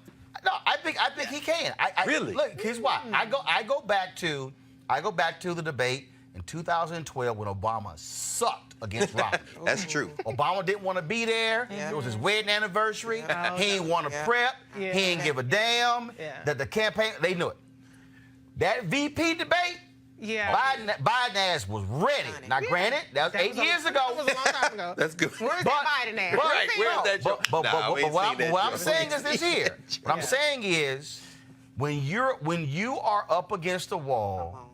no, I think he can. Really? Look, here's why. I go back to the debate in 2012 when Obama sucked against Romney. That's true. Obama didn't want to be there. It was his wedding anniversary. He didn't want to prep. He didn't give a damn. That the campaign, they knew it. That VP debate, Biden ass was ready. Now, granted, that was 8 years ago. That was a long time ago. That's good. Where's that Biden ass? Right, where's that joke? But what I'm saying is this here. What I'm saying is, when you are up against the wall,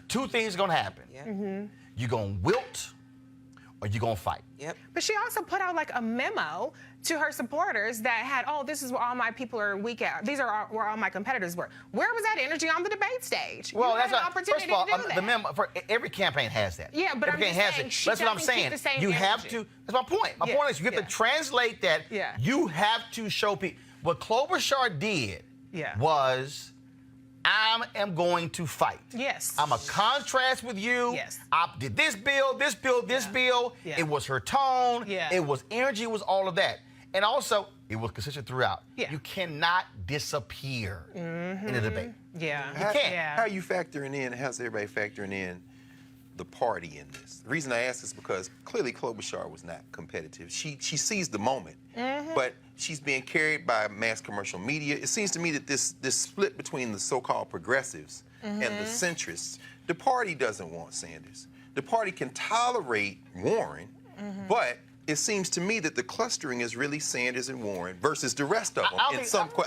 two things are gonna happen. You're gonna wilt, or you're gonna fight. But she also put out like a memo to her supporters that had, oh, this is where all my people are weak at. These are where all my competitors were. Where was that energy on the debate stage? Well, you had that's an opportunity first of all, to do that. the memo for every campaign has that. Yeah, but every I'm campaign just saying, she That's what I'm doesn't keep saying. the same You have energy. to. That's my point. My point is you have to translate that. You have to show people. What Klobuchar did was, I am going to fight. Yes. I'm a contrast with you. Yes. I did this bill, this bill, this bill. It was her tone. It was energy. It was all of that. And also, it was consistent throughout. You cannot disappear in a debate. You can't. How are you factoring in, how's everybody factoring in the party in this. The reason I ask is because clearly Klobuchar was not competitive. She seized the moment, but she's being carried by mass commercial media. It seems to me that this split between the so-called progressives and the centrists, the party doesn't want Sanders. The party can tolerate Warren, but it seems to me that the clustering is really Sanders and Warren versus the rest of them. I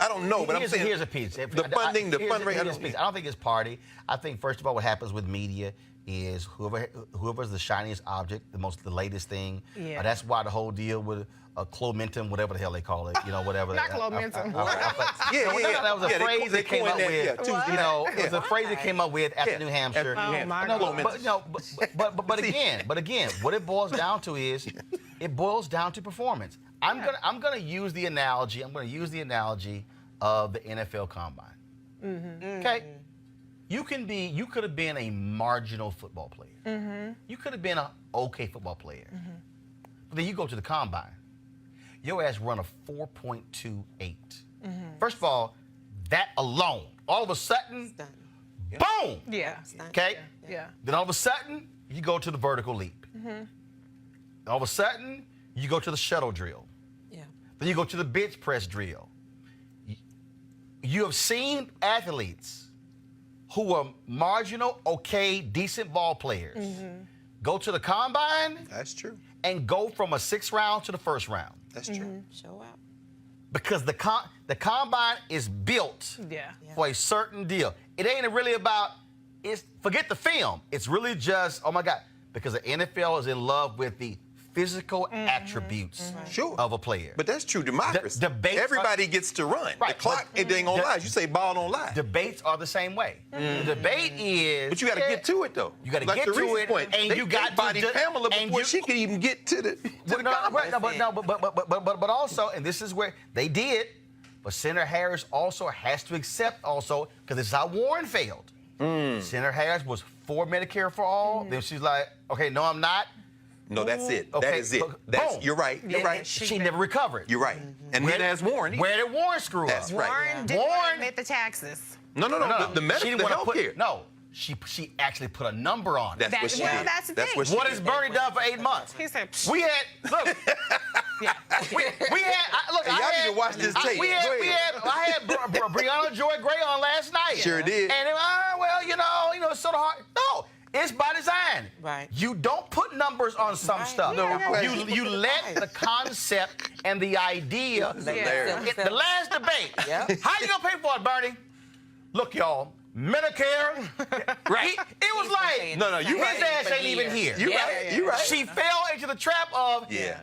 don't know, but I'm saying here's a piece. The fundraising. I don't think it's party. I think first of all, what happens with media is whoever's the shiniest object, the latest thing. Yeah. That's why the whole deal with Clomentum, whatever the hell they call it, whatever. Not Clomentum. That was a phrase they came up with. It was a phrase they came up with at New Hampshire. Oh my God. But again, what it boils down to is, it boils down to performance. I'm gonna use the analogy. I'm gonna use the analogy of the NFL Combine. Okay. You could have been a marginal football player. You could have been an okay football player. But then you go to the Combine. Your ass run a 4.28. First of all, that alone, all of a sudden, boom! Yeah. Okay? Yeah. Then all of a sudden, you go to the vertical leap. All of a sudden, you go to the shuttle drill. Then you go to the bench press drill. You have seen athletes who are marginal, okay, decent ball players go to the Combine. That's true. And go from a 6th round to the 1st round. That's true. Show up. Because the Combine is built for a certain deal. It ain't really about, forget the film. It's really just, oh my God, because the NFL is in love with the physical attributes of a player. But that's true democracy. Everybody gets to run. Right. The clock, it ain't gonna lie. You say ball don't lie. Debates are the same way. The debate is... But you got to get to it, though. You got to like get to it, point, and you got to... body Pamela before she could even get to the But also, and this is where they did, but Senator Harris also has to accept also, because this is how Warren failed. Senator Harris was for Medicare for all. Then she's like, okay, no, I'm not. No, that's it. Okay, that is it. You're right. You're right. She never recovered. You're right. And neither has Warren. Where did Warren screw up? That's right. Warren didn't admit the taxes. No. The medical, the health care. No. She actually put a number on it. That's what she did. That's the thing. What has Bernie done for 8 months? He said, we had, look. we had, look, y'all need to watch this tape. I had Breonna Joy Gray on last night. Sure did. And it's sort of hard. No. It's by design. Right. You don't put numbers on some stuff. You let the concept and the idea. The last debate. How you gonna pay for it, Bernie? Look, y'all. Medicare, right? It was like, no, you his ass ain't even here. You right. She fell into the trap of, they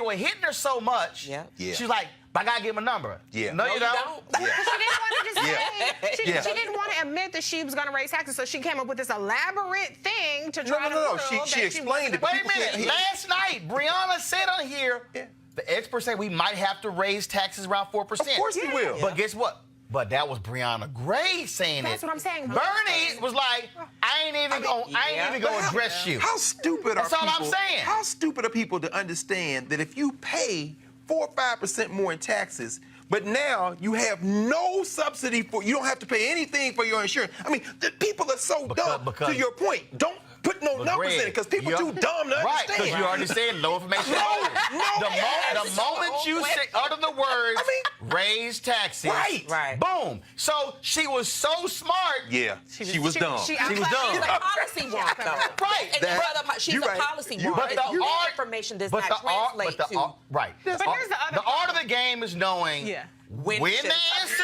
were hitting her so much. She's like, I gotta give him a number. No, you don't. Because she didn't want to just say, she didn't want to admit that she was going to raise taxes, so she came up with this elaborate thing to try to prove she explained it. Wait a minute. Last night, Breonna said on here, the experts say we might have to raise taxes around 4%. Of course we will. But guess what? But that was Breonna Gray saying That's what I'm saying. Bernie was like, I ain't even gonna address you. How stupid are people? That's all I'm saying. How stupid are people to understand that if you pay 4 or 5% more in taxes, but now you have no subsidy you don't have to pay anything for your insurance. I mean, the people are so dumb. To your point, don't put no numbers in it because people too dumb to understand. Right, because you already said no information. The moment you utter the words, raise taxes, right, boom. So she was so smart. Yeah, she was dumb. She was dumb. She's a policy wonk, though. Right. And she's a policy wonk. But the information does not translate to. Right. But here's the art of the game is knowing when to answer,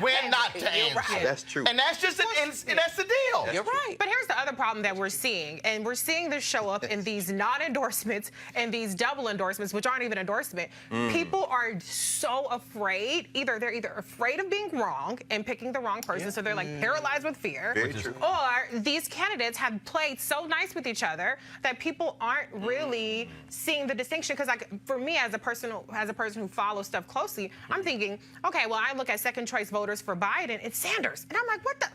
when not to answer. Right. That's true. And that's just that's the deal. You're right. But here's the other problem that we're seeing, and we're seeing this show up in these non-endorsements and these double endorsements, which aren't even endorsement. People are so afraid. They're either afraid of being wrong and picking the wrong person, so they're like paralyzed with fear. Very true. Or these candidates have played so nice with each other that people aren't really seeing the distinction. Because, like, for me, as a person who follows stuff closely, I'm thinking, okay, well, I look at second choice voters for Biden, it's Sanders. And I'm like, what the?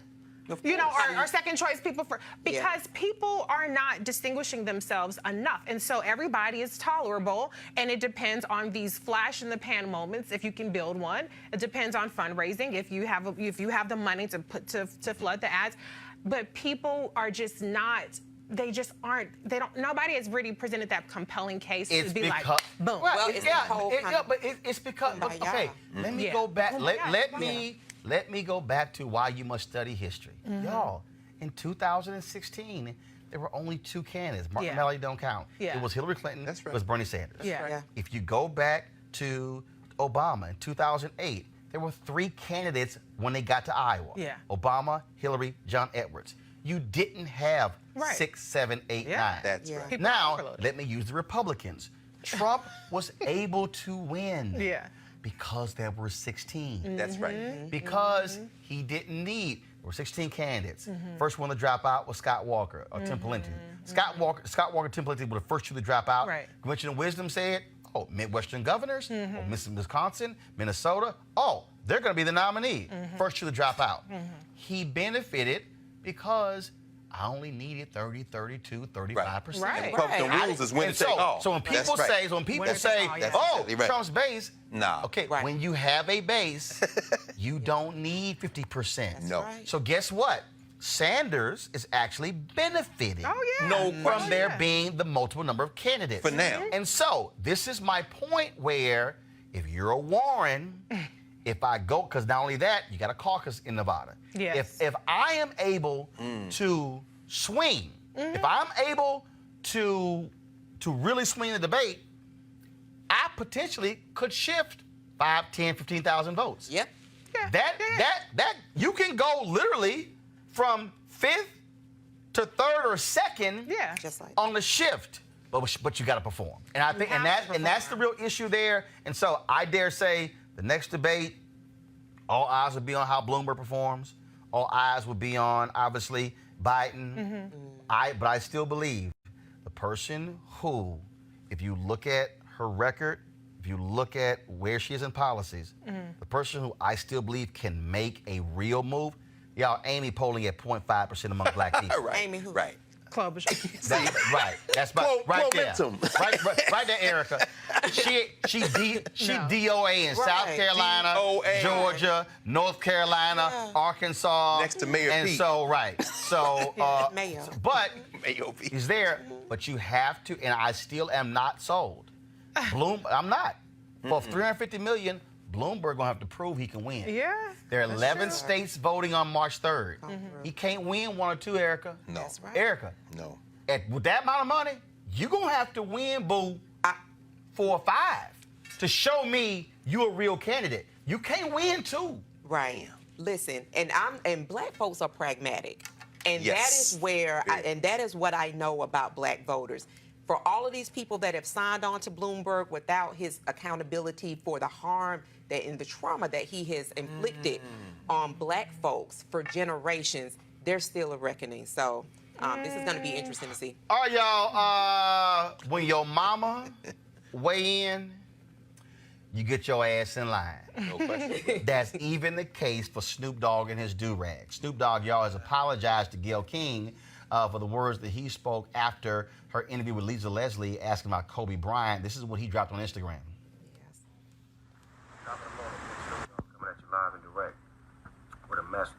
Our second choice people because people are not distinguishing themselves enough. And so everybody is tolerable, and it depends on these flash in the pan moments if you can build one. It depends on fundraising if you have the money to flood the ads. but people are just not. They just aren't. They don't. Nobody has really presented that compelling case to be like, boom. Well, it's it's because. Okay, let me go back. Let me go back to why you must study history, y'all. In 2016, there were only 2 candidates. Martin Malloy don't count. It was Hillary Clinton. That's right. It was Bernie Sanders. If you go back to Obama in 2008, there were 3 candidates when they got to Iowa. Obama, Hillary, John Edwards. You didn't have 6, 7, 8, 9. That's right. Now, let me use the Republicans. Trump was able to win because there were 16. That's right. Because he didn't need. There were 16 candidates. First one to drop out was Scott Walker or Tim Pawlenty. Scott Walker, Tim Pawlenty were the first 2 to drop out. Convention of Wisdom said, oh, Midwestern governors, Wisconsin, Minnesota, oh, they're going to be the nominee. First 2 to drop out. He benefited because I only needed 30, 32, 35%. And the Republican rules is when to take off. So when people say, Trump's base, okay, when you have a base, you don't need 50%. No. So guess what? Sanders is actually benefiting from there being the multiple number of candidates. For now. And so this is my point where if you're a Warren, if I go, because not only that, you got a caucus in Nevada. If I am able to swing, if I'm able to really swing the debate, I potentially could shift 5, 10, 15,000 votes. That you can go literally from 5th to 3rd or 2nd on the shift. But you got to perform. And I think and that's the real issue there. And so I dare say the next debate, all eyes will be on how Bloomberg performs. All eyes will be on, obviously, Biden. But I still believe the person who, if you look at her record, if you look at where she is in policies, the person who I still believe can make a real move, y'all, Amy polling at 0.5% among black people. Amy who? Right. Klobuchar. Right. That's right there. Right there, Erica. She DOA in South Carolina, Georgia, North Carolina, Arkansas. Next to Mayor and Pete. So but he's there. But you have to, and I still am not sold. I'm not. For 350 million, Bloomberg gonna have to prove he can win. There are 11 states voting on March 3rd. He can't win 1 or 2, Erica. No. That's right. Erica. No. With that amount of money, you're gonna have to win, boo, 4 or 5 to show me you a real candidate. You can't win 2. Right. Listen, and black folks are pragmatic. And that is where, and that is what I know about black voters. For all of these people that have signed on to Bloomberg without his accountability for the harm and the trauma that he has inflicted on black folks for generations, there's still a reckoning. So this is going to be interesting to see. All right, y'all. When your mama weigh in, you get your ass in line. No question. That's even the case for Snoop Dogg and his do-rag. Snoop Dogg, y'all, has apologized to Gayle King for the words that he spoke after her interview with Lisa Leslie asking about Kobe Bryant. This is what he dropped on Instagram. Coming at you live and direct with a message.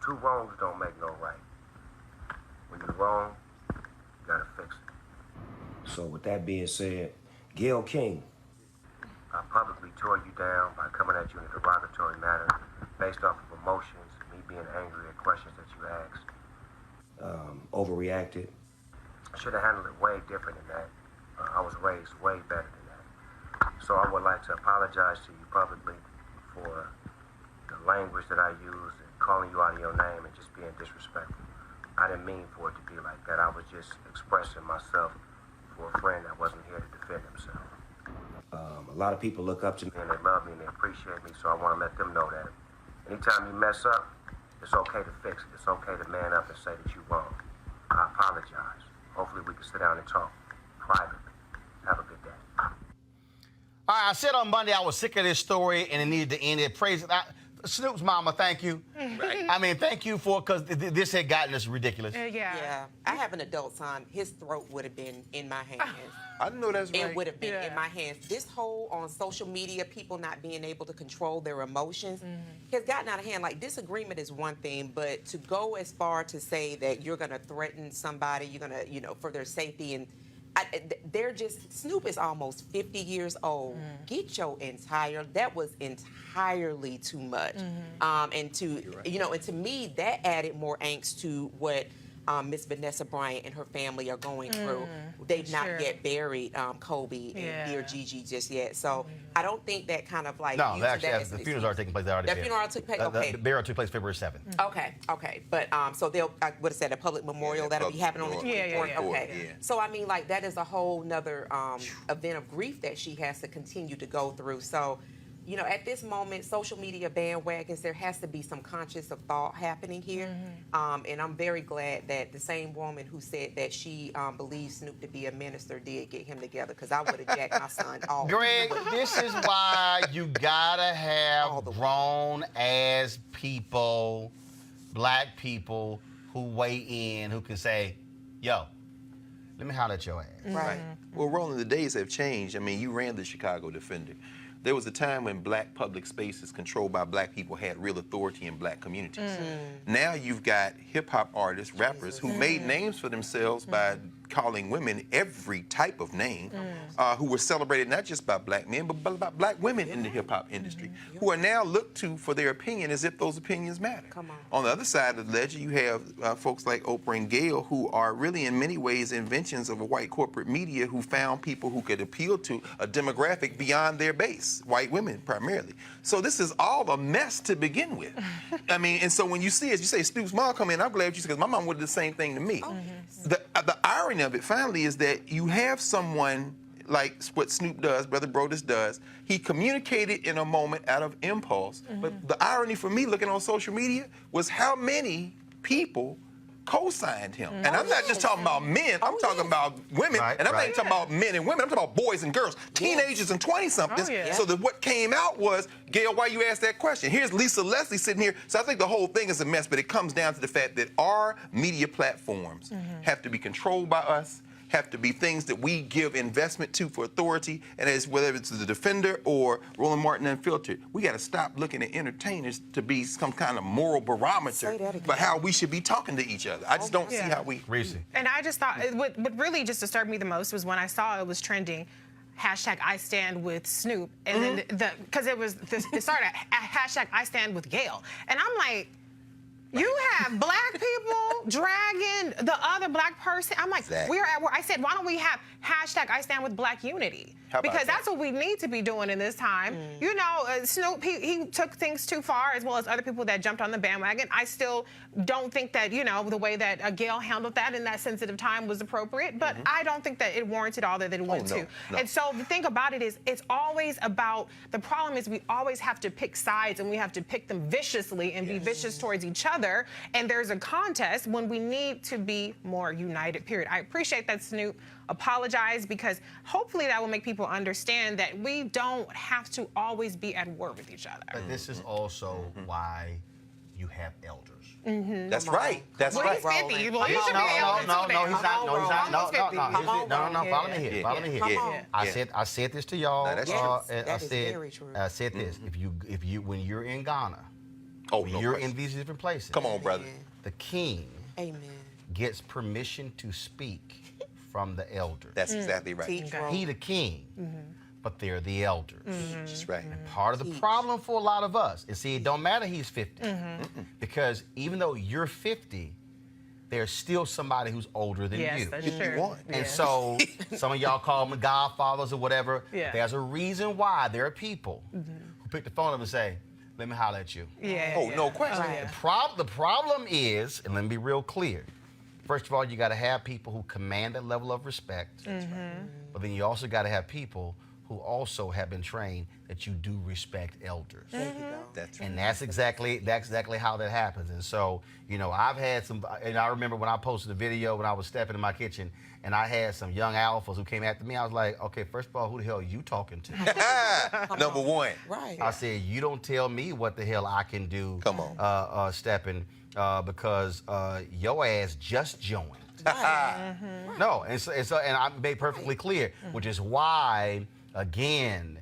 2 wrongs don't make no right. When you're wrong, you gotta fix it. So with that being said, Gayle King, I publicly tore you down by coming at you in a derogatory manner based off of emotions, me being angry at questions that you asked. Overreacted. I should have handled it way different than that. I was raised way better than that. So I would like to apologize to you publicly for the language that I used and calling you out of your name and just being disrespectful. I didn't mean for it to be like that. I was just expressing myself for a friend that wasn't here to defend himself. A lot of people look up to me and they love me and they appreciate me, so I want to let them know that anytime you mess up, it's okay to fix it. It's okay to man up and say that you're wrong. I apologize. Hopefully we can sit down and talk privately. Have a good day. All right, I said on Monday I was sick of this story and it needed to end. It prays. Snoop's mama, thank you. Right. I mean, thank you for, because this had gotten us ridiculous. Yeah. I have an adult son. His throat would have been in my hands. I know that's right. It would have been in my hands. This whole on social media, people not being able to control their emotions has gotten out of hand. Like, disagreement is one thing, but to go as far to say that you're going to threaten somebody, you're going to, for their safety, and Snoop is almost 50 years old. Get your that was entirely too much. And to me, that added more angst to what Miss Vanessa Bryant and her family are going through. They've not yet buried Kobe and dear Gigi just yet. So I don't think that kind of like... No, actually, the funerals are taking place. The funeral took place, okay. The burial took place February 7th. Okay. But so they'll, what is that, a public memorial that'll be happening on the 24th? Okay. So I mean, like, that is a whole nother event of grief that she has to continue to go through. So, at this moment, social media bandwagons, there has to be some conscious of thought happening here. And I'm very glad that the same woman who said that she believes Snoop to be a minister did get him together, because I would have jacked my son off. Greg, this is why you gotta have grown-ass people, black people, who weigh in, who can say, yo, let me holler at your ass. Right. Well, Roland, the days have changed. I mean, you ran the Chicago Defender. There was a time when black public spaces controlled by black people had real authority in black communities. Now you've got hip-hop artists, rappers, who made names for themselves by calling women every type of name, who were celebrated not just by black men, but by black women in the hip-hop industry, who are now looked to for their opinion as if those opinions matter. On the other side of the ledger, you have folks like Oprah and Gayle, who are really in many ways inventions of a white corporate media who found people who could appeal to a demographic beyond their base, white women primarily. So this is all a mess to begin with. I mean, and so when you see, as you say, Snoop's mom come in, I'm glad you said, because my mom would do the same thing to me. The irony of it finally is that you have someone like what Snoop does, Brother Brodus does. He communicated in a moment out of impulse. But the irony for me looking on social media was how many people co-signed him. And I'm not just talking about men, I'm talking about women, and I'm not even talking about men and women, I'm talking about boys and girls, teenagers and 20-somethings. So that what came out was, Gail, why you asked that question? Here's Lisa Leslie sitting here. So I think the whole thing is a mess, but it comes down to the fact that our media platforms have to be controlled by us, have to be things that we give investment to for authority, and as whether it's the Defender or Roland Martin Unfiltered, we got to stop looking at entertainers to be some kind of moral barometer for how we should be talking to each other. I just don't see how we... And I just thought, what really just disturbed me the most was when I saw it was trending, hashtag I stand with Snoop, and then because it started hashtag I stand with Gayle, and I'm like, you have black people dragging the other black person. I'm like, we're at where I said, why don't we have hashtag I stand with black unity? Because that's what we need to be doing in this time. Snoop, he took things too far, as well as other people that jumped on the bandwagon. I still don't think that, the way that Gayle handled that in that sensitive time was appropriate, but I don't think that it warranted all that it went to. And so the thing about it is, it's always about, the problem is we always have to pick sides, and we have to pick them viciously and be vicious towards each other. And there's a contest when we need to be more united, period. I appreciate that Snoop apologized, because hopefully that will make people understand that we don't have to always be at war with each other. But this is also why you have elders. That's right. That's right. He's 50. Well, you should be No, he's not. No, follow me here. Follow me here. I said this to y'all. I said this. If you when you're in Ghana, you're in these different places. Come on, brother. The king gets permission to speak from the elders. That's exactly right. He the king, but they're the elders. That's right. And part of the problem for a lot of us is, see, it don't matter he's 50, because even though you're 50, there's still somebody who's older than you. That's true. And so some of y'all call them godfathers or whatever. There's a reason why there are people who pick the phone up and say, let me holler at you. No question. The problem is, and let me be real clear, first of all, you got to have people who command that level of respect. But then you also got to have people who also have been trained that you do respect elders. There you go. That's right. And that's exactly how that happens. And so, you know, I've had some, and I remember when I posted a video when I was stepping in my kitchen, and I had some young alphas who came after me. I was like, okay, first of all, who the hell are you talking to? Number one. Right. I said, you don't tell me what the hell I can do. Come on. Stepping, because your ass just joined. No, and I made perfectly clear, which is why, again,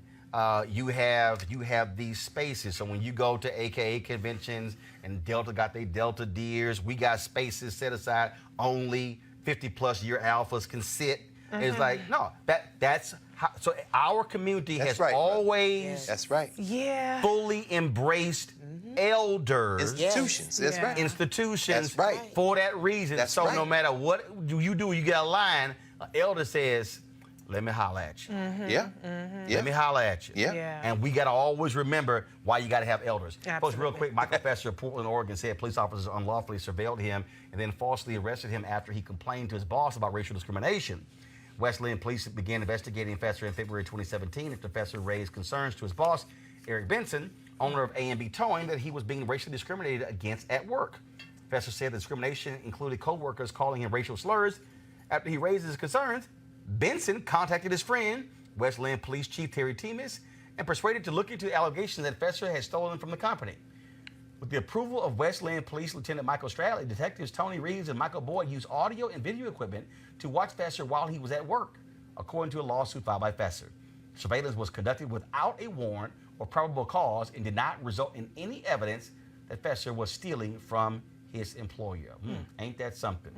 you have these spaces. So when you go to AKA conventions and Delta got their Delta Deers, we got spaces set aside only 50+ year alphas can sit. It's like, no, that's how, so our community has always that's right. Yeah. fully embraced elders. Institutions. That's right. Institutions That's right. for that reason. That's so right. no matter what you do, you get a line, an elder says, let me holler at you. Yeah. Let me holler at you. Yeah. And we got to always remember why you got to have elders. Folks, real Absolutely. quick, Michael Fesser of Portland, Oregon said police officers unlawfully surveilled him and then falsely arrested him after he complained to his boss about racial discrimination. Wesleyan police began investigating Fesser in February 2017 after Fesser raised concerns to his boss, Eric Benson, owner of A&B Towing, that he was being racially discriminated against at work. Fesser said the discrimination included co-workers calling him racial slurs. After he raised his concerns, Benson contacted his friend, Wesleyan Police Chief Terry Temis, and persuaded to look into the allegations that Fesser had stolen from the company. With the approval of Wesleyan Police Lieutenant Michael Stradley, detectives Tony Reeves and Michael Boyd used audio and video equipment to watch Fesser while he was at work, according to a lawsuit filed by Fesser. Surveillance was conducted without a warrant or probable cause and did not result in any evidence that Fesser was stealing from his employer. Ain't that something?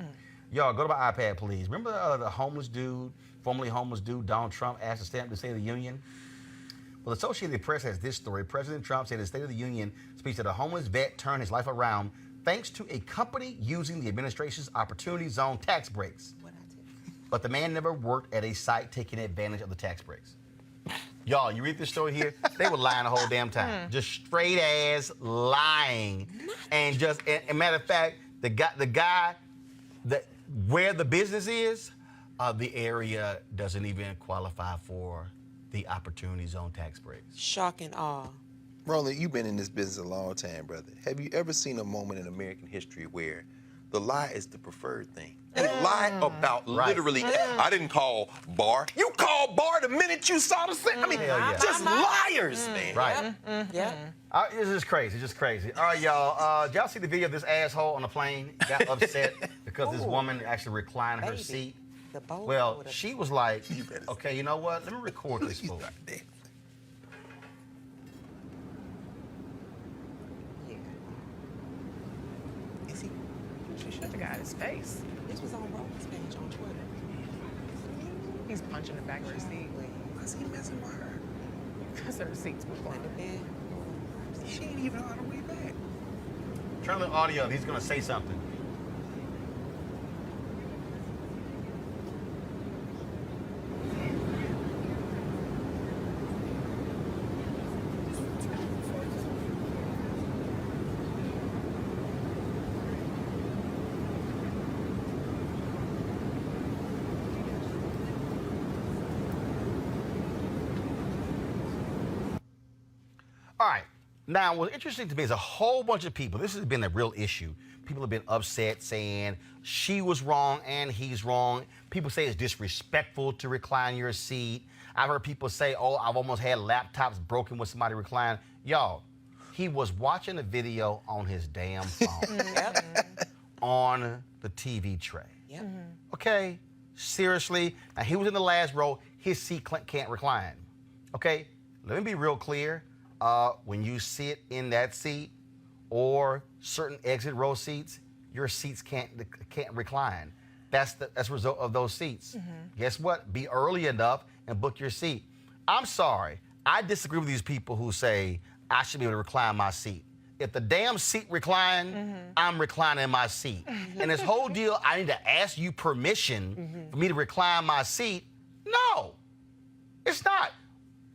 Y'all, go to my iPad, please. Remember the homeless dude, formerly homeless dude, Donald Trump asked to stamp the State of the Union? Well, the Associated Press has this story. President Trump said in the State of the Union speech that a homeless vet turned his life around thanks to a company using the administration's Opportunity Zone tax breaks. But the man never worked at a site taking advantage of the tax breaks. Y'all, you read this story here? They were lying the whole damn time. Just straight ass lying. And just, and matter of fact, the guy that where the business is, the area doesn't even qualify for the Opportunity Zone tax breaks. Shock and awe. Roland, you've been in this business a long time, brother. Have you ever seen a moment in American history where the lie is the preferred thing? They lie about literally, I didn't call Bar. You called Bar the minute you saw the thing. I mean, just liars, man. Right. Yeah. It's just crazy. It's just crazy. All right, y'all. Did y'all see the video of this asshole on the plane? Got upset because this woman actually reclined her seat. Well, she was like, okay, you know what? Let me record this fool. She should have got his face. This was on Roland's page on Twitter. He's punching the back of her seat. Why's he messing with her? Because her seat's before him. She ain't even on her way back. Turn the audio up. He's going to say something. All right. Now, what's interesting to me is a whole bunch of people, this has been a real issue. People have been upset saying she was wrong and he's wrong. People say it's disrespectful to recline your seat. I've heard people say, oh, I've almost had laptops broken when somebody reclined. Y'all, he was watching a video on his damn phone on the TV tray. Okay? Seriously. Now, he was in the last row. His seat can't recline. Okay? Let me be real clear. When you sit in that seat or certain exit row seats, your seats can't recline. That's a result of those seats. Guess what? Be early enough and book your seat. I'm sorry. I disagree with these people who say I should be able to recline my seat. If the damn seat recline, I'm reclining my seat. And this whole deal, I need to ask you permission for me to recline my seat. No, it's not.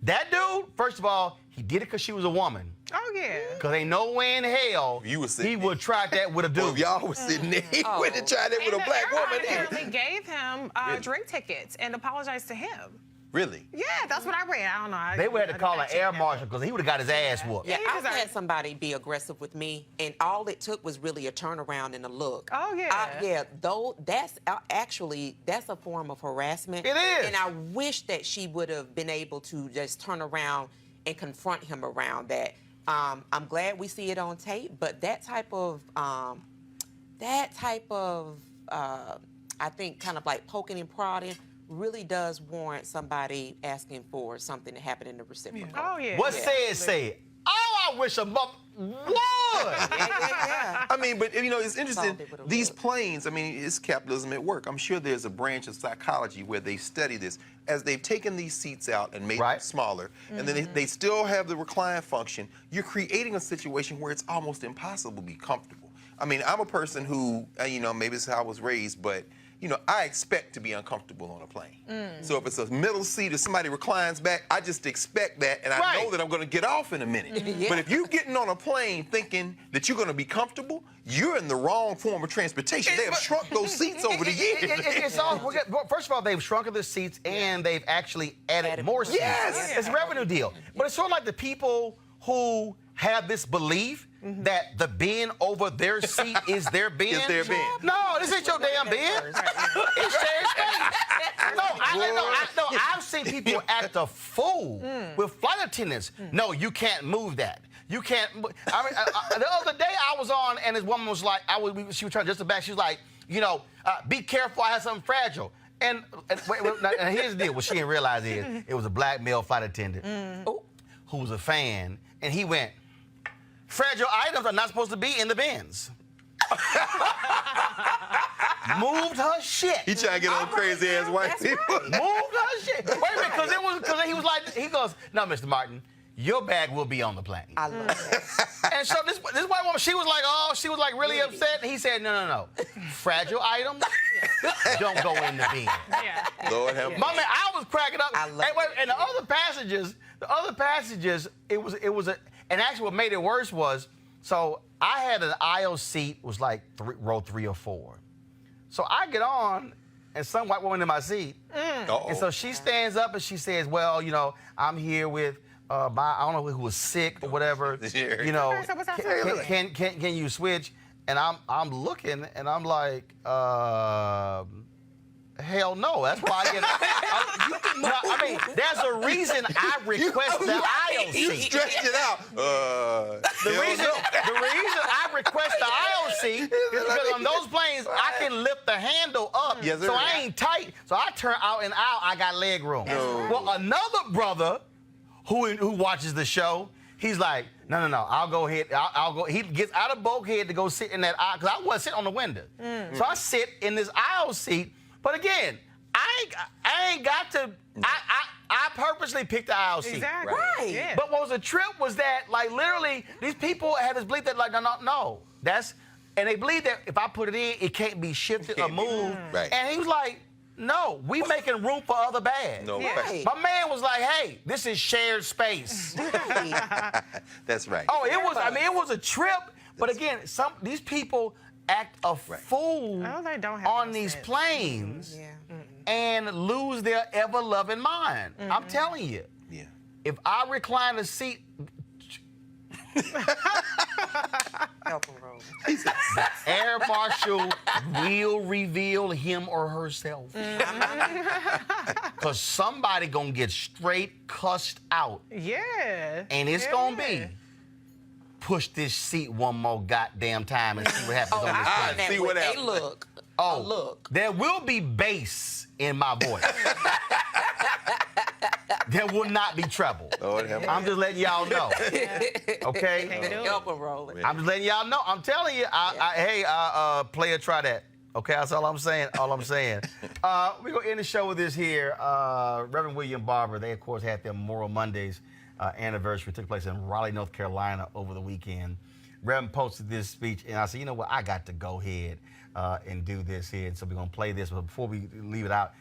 That dude, first of all, he did it because she was a woman. Oh, yeah. Because ain't no way in hell he would try that with a dude. Well, if y'all was sitting there, he wouldn't try that with a black woman. Apparently gave him drink tickets and apologized to him. Really? Yeah, that's what I read. I don't know. They would have to call an air marshal because he would have got his ass whooped. Yeah, I've had somebody be aggressive with me, and all it took was really a turnaround and a look. Oh, yeah. Yeah, though, that's that's a form of harassment. It is. And I wish that she would have been able to just turn around and confront him around that. I'm glad we see it on tape, but that type of I think kind of like poking and prodding really does warrant somebody asking for something to happen in the reciprocal. Oh, yeah. What said? Oh, I wish a mother would. Yeah. I mean, but you know, it's interesting. These planes, I mean, it's capitalism at work. I'm sure there's a branch of psychology where they study this. As they've taken these seats out and made them smaller, and then they still have the recline function, you're creating a situation where it's almost impossible to be comfortable. I mean, I'm a person who, you know, maybe it's how I was raised, but you know, I expect to be uncomfortable on a plane. So if it's a middle seat or somebody reclines back, I just expect that, and I know that I'm going to get off in a minute. But if you're getting on a plane thinking that you're going to be comfortable, you're in the wrong form of transportation. They have shrunk those seats over the years. First of all, they've shrunken the seats, and they've actually added more seats. Yes. It's a revenue deal. But it's sort of like the people who have this belief that the bin over their seat is their bin. Is their bin. No, this ain't your damn bin. It's shared space. No, I've seen people act a fool with flight attendants. No, you can't move that. You can't. I mean, the other day I was on, and this woman was like, she was trying just to back. She was like, you know, be careful. I have something fragile. And here's the deal. What she didn't realize is it was a black male flight attendant who was a fan, and he went, fragile items are not supposed to be in the bins. Moved her shit. He trying to get on crazy ass white people. Moved her shit. Wait a minute, because he was like, he goes, no, Mr. Martin, your bag will be on the plane. I love that. And so this white woman, she was like really upset. And he said, no. Fragile items don't go in the bin. Yeah. Lord have mercy. My man, I was cracking up. I love and the other passengers, and actually what made it worse was, so I had an aisle seat, was like row 3 or 4. So I get on, and some white woman in my seat, and so she stands up and she says, well, you know, I'm here with I don't know who was sick or whatever. You know, can you switch? And I'm looking, and I'm like, hell no. That's why I get. I mean, there's a reason I request the aisle seat. You stretched it out. The reason I request the aisle seat is because on those planes I can lift the handle up, so I ain't tight. So I turn out and out. I got leg room. Well, another brother who watches the show, he's like, no, I'll go ahead. I'll go. He gets out of bulkhead to go sit in that aisle because I want to sit on the window. So I sit in this aisle seat. But again, I ain't got to. I purposely picked the aisle seat. Exactly. Right. Yeah. But what was a trip was that, like, literally, these people had this belief that, like, no, and they believe that if I put it in, it can't be shifted or moved. Right. And he was like, no, we making room for other bags. No Right. My man was like, hey, this is shared space. That's right. Oh, it was a trip. But again, these people act a fool they don't have on no these sense. planes Yeah. and lose their ever-loving mind. I'm telling you. Yeah. If I recline a seat, Help him, Roland. the air marshal will reveal him or herself. Because somebody gonna get straight cussed out. Yeah. And it's gonna be, push this seat one more goddamn time and see what happens on this plane. See what A happens. look. Oh, A look. there will be bass in my voice. There will not be treble. Lord have mercy. I'm just letting y'all know. Okay? Help him, Roland. I'm just letting y'all know. I'm telling you. Hey, player, try that. Okay, that's all I'm saying. We're going to end the show with this here. Reverend William Barber, they, of course, had their Memorial Mondays anniversary. It took place in Raleigh, North Carolina over the weekend. Reverend posted this speech, and I said, you know what? I got to go ahead and do this here. So we're going to play this. But before we leave it out,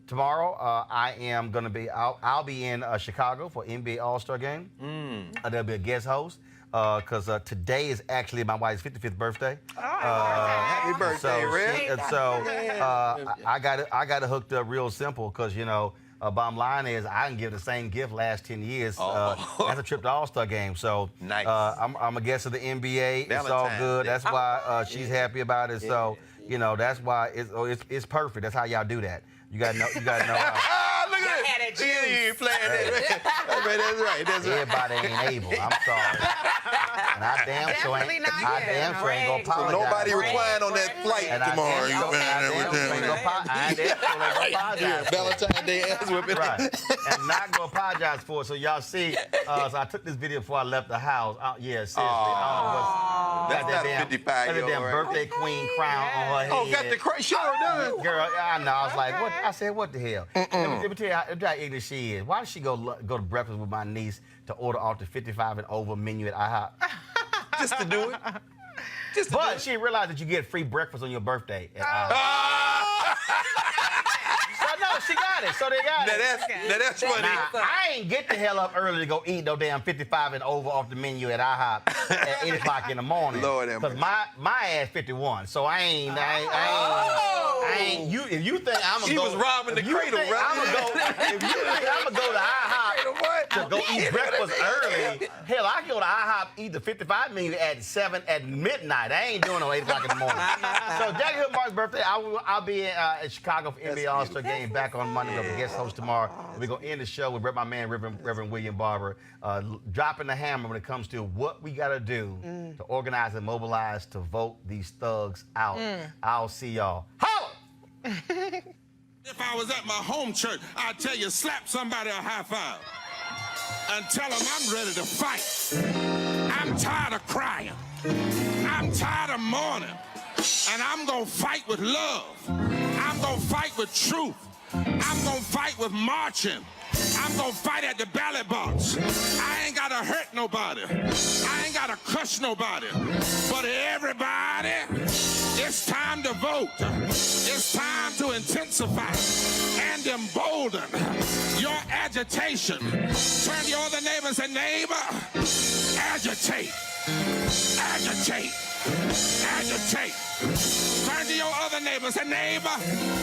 tomorrow, I am going to be out. I'll be in Chicago for NBA All-Star Game. There'll be a guest host because today is actually my wife's 55th birthday. Happy birthday, Red. I got it hooked up real simple because, you know, Bottom line is, I can give the same gift last 10 years. That's a trip to All-Star game. So nice. I'm a guest of the NBA. It's all good. That's why she's happy about it. So you know, that's why it's perfect. That's how y'all do that. You gotta know. Look at that. You playing that. That's right. Everybody ain't able. I'm sorry. And I damn sure ain't gonna apologize. So nobody recline on that flight tomorrow. I damn sure ain't gonna apologize. Valentine's Day ass whipping. Right. And not gonna apologize for it. So y'all see, so I took this video before I left the house. Yeah, seriously. That's not a 55-year-old. That damn birthday queen crown on her head. Oh, got the crown. Show done. Girl, I know. I was like, what? I said, what the hell? Let me tell you how ignorant she is. Why does she go to breakfast with my niece to order off the 55 and over menu at IHOP? Just to do it. But she realized that you get free breakfast on your birthday at IHOP. So no, she got it. So they got it. Now that's funny. I ain't get the hell up early to go eat no damn 55 and over off the menu at IHOP at 8 o'clock in the morning. Lord have mercy. Because my ass 51, so I ain't. You, if you think I'm gonna she go, was robbing the cradle, right? If you think I'm gonna go to IHOP to go eat breakfast early, hell, I can go to IHOP eat the 55 menu at midnight. I ain't doing no 8 o'clock in the morning. So Jackie Hood Martin's birthday, I'll be in Chicago for NBA All-Star Game back on Monday. We'll be guest host tomorrow. We're gonna end the show with my man Reverend William Barber dropping the hammer when it comes to what we gotta do to organize and mobilize to vote these thugs out. I'll see y'all. Holla! If I was at my home church, I'd tell you, slap somebody a high five and tell them I'm ready to fight. I'm tired of crying. I'm tired of mourning. And I'm going to fight with love. I'm going to fight with truth. I'm going to fight with marching. I'm going to fight at the ballot box. I ain't got to hurt nobody. I ain't got to cuss nobody. But everybody, it's time to vote. It's time to intensify and embolden your agitation. Turn to your other neighbor and say, neighbor, agitate. Agitate. Agitate. Turn to your other neighbor and say, neighbor,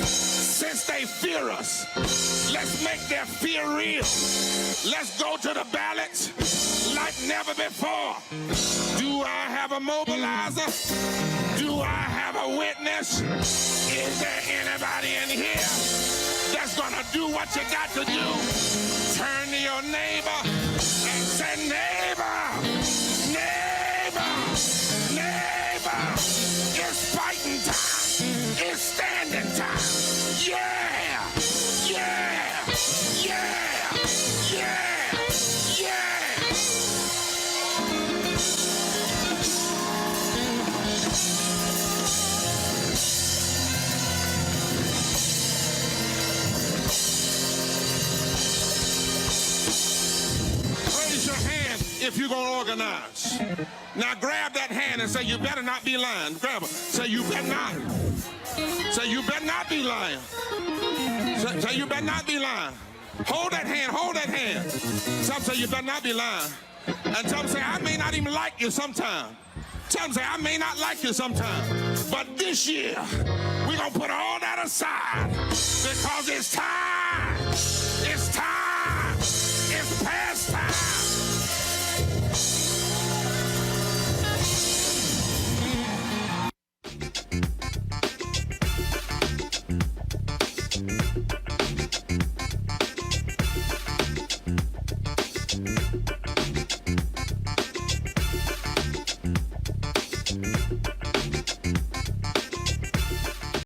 since they fear us, let's make their fear real. Let's go to the ballots like never before. Do I have a mobilizer? Do I have a witness? Is there anybody in here that's gonna do what you got to do? Turn to your neighbor and say, neighbor, neighbor, neighbor, it's fighting time. It's standing time. Yeah, yeah, yeah, yeah, yeah. Raise your hand if you're going to organize. Now grab that hand and say, you better not be lying. Grab it. Say, you better not. Say, you better not be lying. Say, you better not be lying. Hold that hand, hold that hand. Some say, you better not be lying. And some say, I may not even like you sometime. Some say, I may not like you sometime. But this year, we're going to put all that aside because it's time